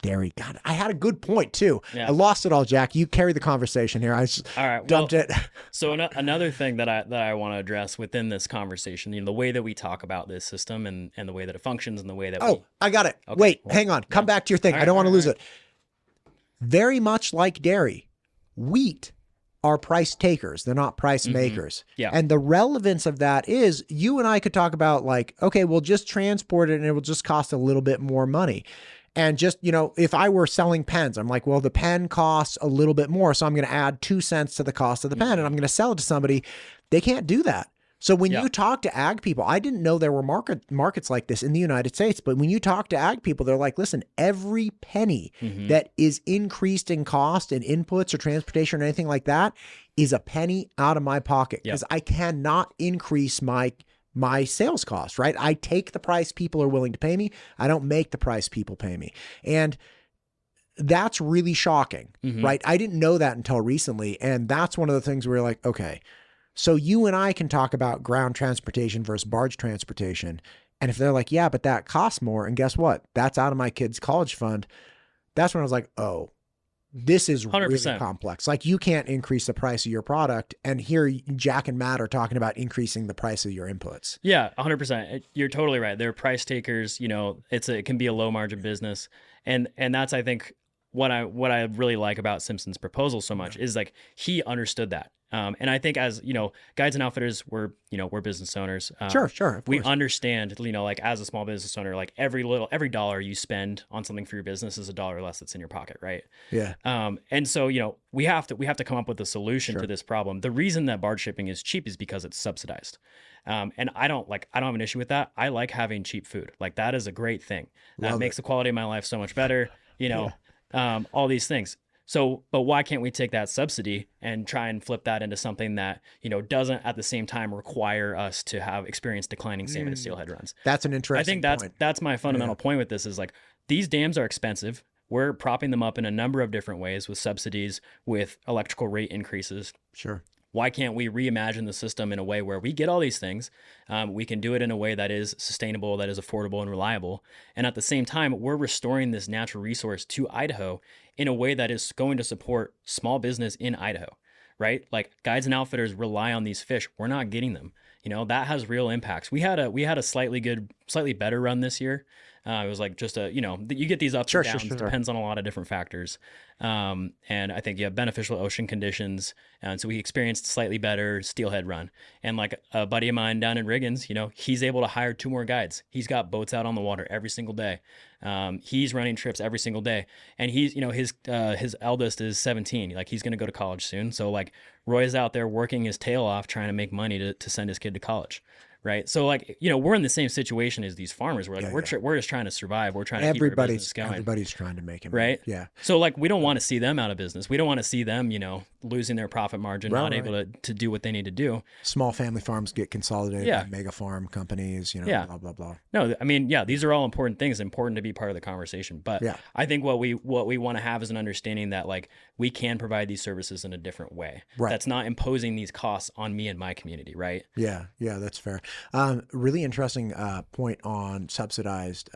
dairy. God, I had a good point too. Yeah. I lost it all, Jack. You carry the conversation here. I just dumped it. So another thing that I want to address within this conversation, the way that we talk about this system and the way that it functions and the way that I got it. Okay. Wait, hang on. Come back to your thing. I don't want to lose it. Very much like dairy, wheat are price takers. They're not price makers. Yeah. And the relevance of that is you and I could talk about like, okay, we'll just transport it and it will just cost a little bit more money. And just, if I were selling pens, I'm like, well, the pen costs a little bit more. So I'm going to add 2 cents to the cost of the pen and I'm going to sell it to somebody. They can't do that. So when you talk to ag people, I didn't know there were markets like this in the United States, but when you talk to ag people, they're like, listen, every penny that is increased in cost and inputs or transportation or anything like that is a penny out of my pocket because I cannot increase my sales cost, right? I take the price people are willing to pay me. I don't make the price people pay me. And that's really shocking, right? I didn't know that until recently. And that's one of the things where you're like, okay, so you and I can talk about ground transportation versus barge transportation. And if they're like, yeah, but that costs more. And guess what? That's out of my kid's college fund. That's when I was like, oh, this is 100%. Really complex. Like you can't increase the price of your product. And here Jack and Matt are talking about increasing the price of your inputs. Yeah, 100%. You're totally right. They're price takers. It can be a low margin business. And that's, I think, what I really like about Simpson's proposal so much is like he understood that. And I think as, guides and outfitters, we're business owners. Sure, of We course. understand, like as a small business owner, like every dollar you spend on something for your business is a dollar less that's in your pocket, right? Yeah. And so, we have to come up with a solution to this problem. The reason that barge shipping is cheap is because it's subsidized. And I don't have an issue with that. I like having cheap food. Like that is a great thing. That makes the quality of my life so much better, all these things. So, but why can't we take that subsidy and try and flip that into something that, doesn't at the same time require us to have experience declining salmon and steelhead runs? That's an interesting I think point. that's my fundamental point with this is like, these dams are expensive. We're propping them up in a number of different ways with subsidies, with electrical rate increases. Sure. Why can't we reimagine the system in a way where we get all these things? We can do it in a way that is sustainable, that is affordable and reliable. And at the same time, we're restoring this natural resource to Idaho in a way that is going to support small business in Idaho, right? Like guides and outfitters rely on these fish. We're not getting them. That has real impacts. We had a slightly better run this year. It was like just you get these ups and downs. Depends on a lot of different factors. And I think you have beneficial ocean conditions. And so we experienced slightly better steelhead run. And like a buddy of mine down in Riggins, he's able to hire 2 more guides. He's got boats out on the water every single day. He's running trips every single day. And he's, his eldest is 17. Like he's going to go to college soon. So like Roy's out there working his tail off, trying to make money to send his kid to college. Right. So like, we're in the same situation as these farmers. We're like, we're just trying to survive. We're trying to keep our business going. Everybody's trying to make it. Right. Yeah. So like, we don't want to see them out of business. We don't want to see them, losing their profit margin, not able to do what they need to do. Small family farms get consolidated by mega farm companies, blah, blah, blah. No, I mean, these are all important things, important to be part of the conversation. But I think what we want to have is an understanding that like, we can provide these services in a different way. Right. That's not imposing these costs on me and my community. Right. Yeah. Yeah. That's fair. Really interesting point on subsidized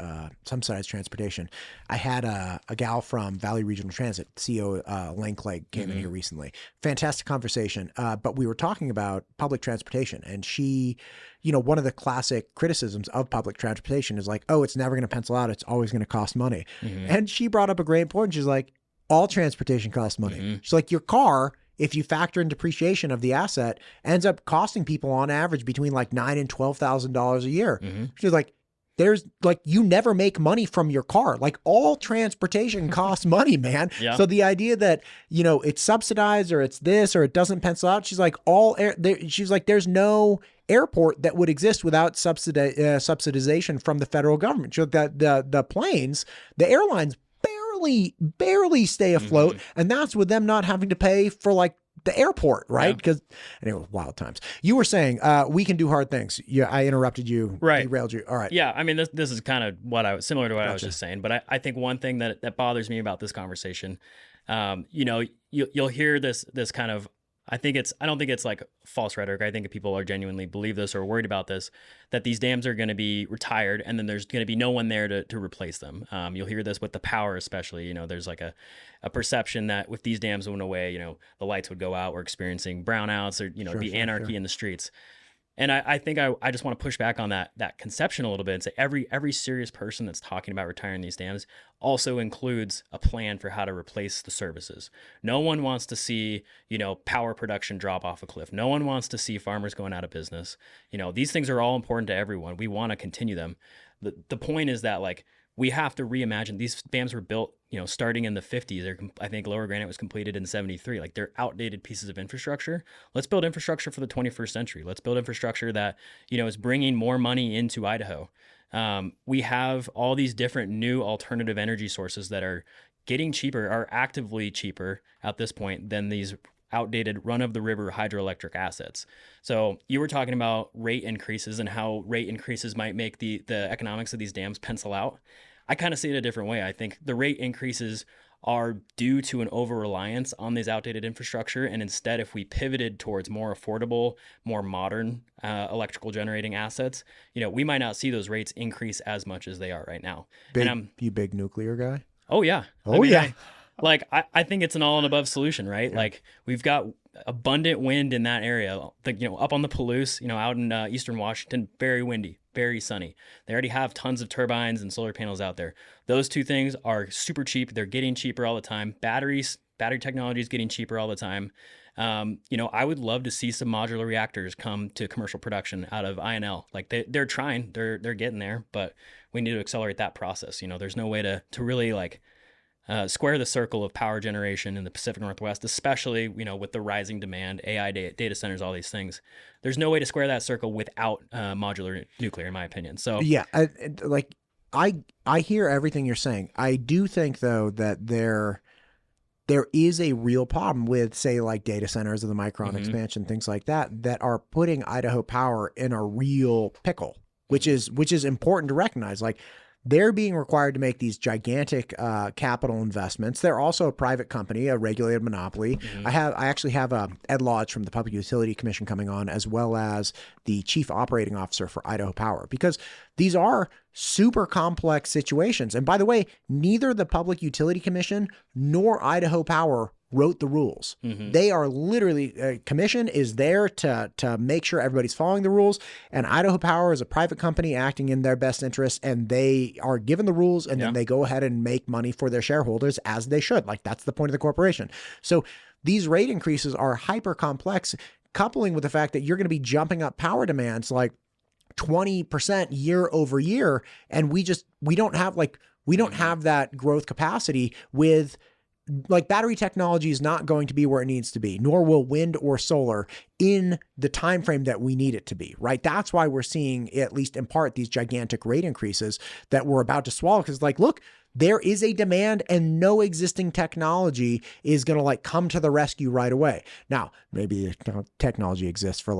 transportation. I had a gal from Valley Regional Transit, CEO Lane Clegg, came in here recently. Fantastic conversation. But we were talking about public transportation, and she, one of the classic criticisms of public transportation is like, oh, it's never going to pencil out. It's always going to cost money. And she brought up a great point. She's like, all transportation costs money. She's like, your car, if you factor in depreciation of the asset, ends up costing people on average between like $9,000 and $12,000 a year. She's like, you never make money from your car. Like all transportation costs money, man. Yeah. So the idea that, it's subsidized or it's this or it doesn't pencil out, she's like there's no airport that would exist without subsidization from the federal government. So that the planes, the airlines barely stay afloat. And that's with them not having to pay for like the airport, right? Because anyway, wild times. You were saying we can do hard things. Yeah, I interrupted you, derailed you. All right. Yeah, I mean this is kind of similar to what I was just saying. But I think one thing that bothers me about this conversation, you'll hear this kind of. I don't think it's like false rhetoric. I think people are genuinely believe this or worried about this, that these dams are going to be retired and then there's going to be no one there to replace them. You'll hear this with the power, especially, there's like a perception that if these dams went away, the lights would go out. We're experiencing brownouts or, be anarchy in the streets. And I think I just want to push back on that conception a little bit and say every serious person that's talking about retiring these dams also includes a plan for how to replace the services. No one wants to see, power production drop off a cliff. No one wants to see farmers going out of business. These things are all important to everyone. We want to continue them. The point is that like we have to reimagine. These dams were built, starting in the 50s. I think Lower Granite was completed in 73. Like they're outdated pieces of infrastructure. Let's build infrastructure for the 21st century. Let's build infrastructure that, is bringing more money into Idaho. We have all these different new alternative energy sources that are getting cheaper, are actively cheaper at this point than these outdated run-of-the-river hydroelectric assets. So you were talking about rate increases and how rate increases might make the economics of these dams pencil out. I kind of see it a different way. I think the rate increases are due to an over-reliance on these outdated infrastructure. And instead, if we pivoted towards more affordable, more modern electrical generating assets, we might not see those rates increase as much as they are right now. You big nuclear guy? Oh, yeah. Oh, yeah. Like, I think it's an all and above solution, right? Like, we've got abundant wind in that area. Up on the Palouse, out in eastern Washington, very windy, very sunny. They already have tons of turbines and solar panels out there. Those two things are super cheap. They're getting cheaper all the time. Battery technology is getting cheaper all the time. I would love to see some modular reactors come to commercial production out of INL. Like, they're trying, they're getting there, but we need to accelerate that process. There's no way to really square the circle of power generation in the Pacific Northwest, especially, with the rising demand, AI data centers, all these things. There's no way to square that circle without modular nuclear, in my opinion. So yeah, I hear everything you're saying. I do think though that there is a real problem with, say, like data centers or the Micron expansion, things like that are putting Idaho Power in a real pickle, which is important to recognize. Like, they're being required to make these gigantic capital investments. They're also a private company, a regulated monopoly. I actually have Ed Lodge from the Public Utility Commission coming on, as well as the chief operating officer for Idaho Power, because these are super complex situations. And by the way, neither the Public Utility Commission nor Idaho Power wrote the rules. They are literally, commission is there to make sure everybody's following the rules, and Idaho Power is a private company acting in their best interest, and they are given the rules, and then they go ahead and make money for their shareholders, as they should. Like, that's the point of the corporation. So these rate increases are hyper complex, coupling with the fact that you're going to be jumping up power demands like 20% year over year, and we don't have that growth capacity with. Like, battery technology is not going to be where it needs to be, nor will wind or solar in the time frame that we need it to be, right? That's why we're seeing, at least in part, these gigantic rate increases that we're about to swallow. Because, like, look, there is a demand, and no existing technology is going to come to the rescue right away. Now, maybe technology exists for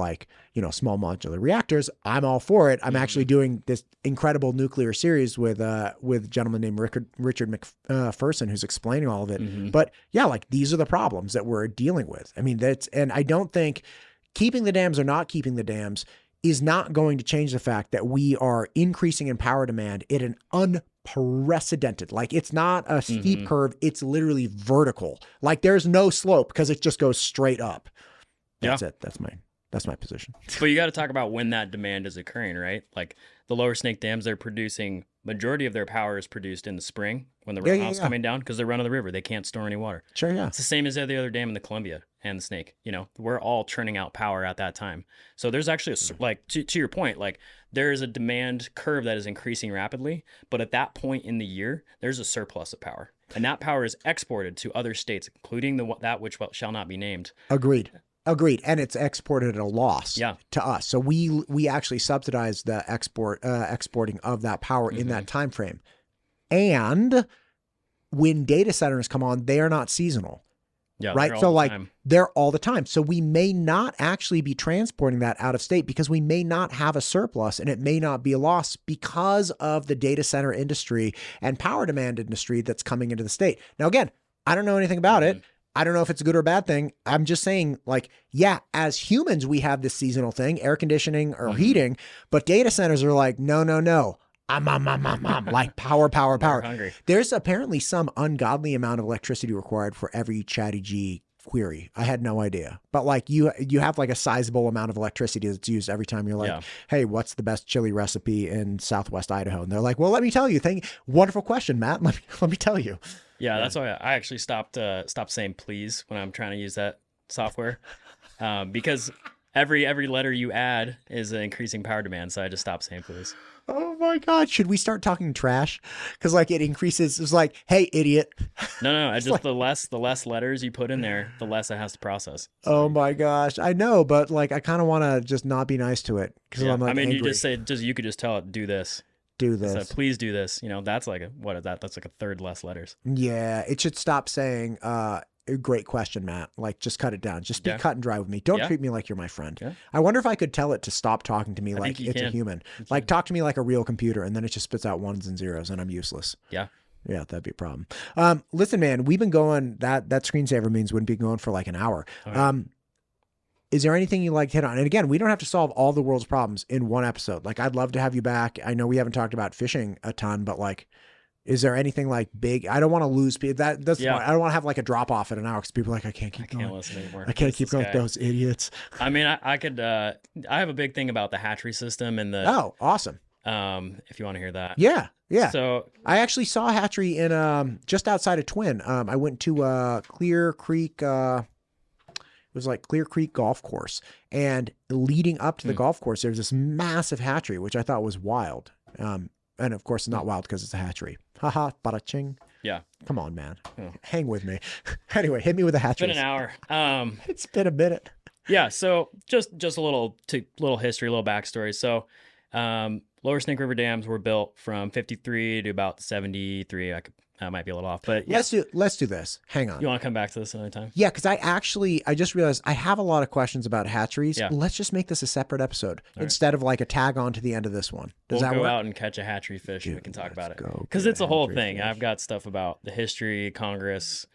small modular reactors. I'm all for it. I'm actually doing this incredible nuclear series with a gentleman named Richard McPherson, who's explaining all of it. But yeah, these are the problems that we're dealing with. I mean, and I don't think keeping the dams or not keeping the dams is not going to change the fact that we are increasing in power demand at an unprecedented, it's not a steep curve. It's literally vertical. There's no slope because it just goes straight up. That's it. That's my position. But you got to talk about when that demand is occurring, right? Like, the Lower Snake dams, they're producing, majority of their power is produced in the spring when the runoff's coming down, because they're running the river. They can't store any water. Sure, yeah. It's the same as every other dam in the Columbia and the Snake. We're all churning out power at that time. So there's actually, to your point, there is a demand curve that is increasing rapidly, but at that point in the year, there's a surplus of power. And that power is exported to other states, including that which shall not be named. Agreed. And it's exported at a loss to us. So we actually subsidize the exporting of that power in that time frame. And when data centers come on, they are not seasonal. Yeah, right. So they're all the time. So we may not actually be transporting that out of state because we may not have a surplus, and it may not be a loss because of the data center industry and power demand industry that's coming into the state. Now, again, I don't know anything about it. I don't know if it's a good or bad thing. I'm just saying, as humans, we have this seasonal thing, air conditioning or heating, but data centers are no. Power. Hungry. There's apparently some ungodly amount of electricity required for every Chatty G query. I had no idea. But you have a sizable amount of electricity that's used every time you're hey, what's the best chili recipe in Southwest Idaho? And they're like, well, let me tell you. Wonderful question, Matt. Let me tell you. Yeah, that's why I actually stopped saying please when I'm trying to use that software, because every letter you add is an increasing power demand. So I just stopped saying please. Oh my God. Should we start talking trash? Because it increases. It's hey, idiot. No. It's just the less letters you put in there, the less it has to process. So, oh my gosh. I know, but I kind of want to just not be nice to it. Because I'm angry. You just say, you could just tell it, do this. Do this. So please do this. That's what is that? That's a third less letters. Yeah. It should stop saying, great question, Matt. Just cut it down. Just be cut and dry with me. Don't treat me like you're my friend. Yeah. I wonder if I could tell it to stop talking to me like it's a human. Talk to me like a real computer, and then it just spits out ones and zeros, and I'm useless. Yeah. Yeah, that'd be a problem. Listen, man, we've been going, that screensaver means we'd be going for an hour. Right. Is there anything you'd like to hit on? And again, we don't have to solve all the world's problems in one episode. I'd love to have you back. I know we haven't talked about fishing a ton, but Is there anything like big? I don't want to lose people. That's Yeah. fine. I don't want to have like a drop off in an hour because people are like, I can't keep going. Can't listen anymore. I can't It's keep this going guy. with those idiots. I mean, I could. I have a big thing about the hatchery system and the. Oh, awesome. If you want to hear that. Yeah. Yeah. So I actually saw a hatchery in just outside of Twin. I went to Clear Creek. It was like Clear Creek Golf Course, and leading up to the golf course, there's this massive hatchery, which I thought was wild. And of course, not wild because it's a hatchery. Haha, bada ching. yeah, Come on, man. Oh. Hang with me. Anyway, hit me with a it's hatchery. been an hour. It's been a minute. Yeah, so just a little history, a little backstory. So, Lower Snake River dams were built from 53 to about 73. I might be a little off, but yeah. Let's do this. Hang on. You want to come back to this another time? Yeah, because I just realized I have a lot of questions about hatcheries. Yeah. Let's just make this a separate episode right. instead of like a tag on to the end of this one. Does We'll that go work? out and catch a hatchery fish, and we can talk Let's about it go because get it's a whole hatchery thing. fish. I've got stuff about the history, Congress,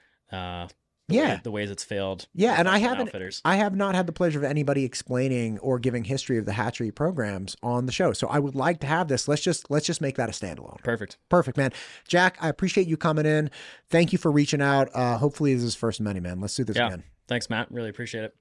Yeah. the ways it's failed. Yeah, and I haven't. Outfitters. I have not had the pleasure of anybody explaining or giving history of the hatchery programs on the show. So I would like to have this. Let's just make that a standalone. Perfect. Perfect, man. Jack, I appreciate you coming in. Thank you for reaching out. Hopefully this is first of many, man. Let's do this Yeah. again. Thanks, Matt. Really appreciate it.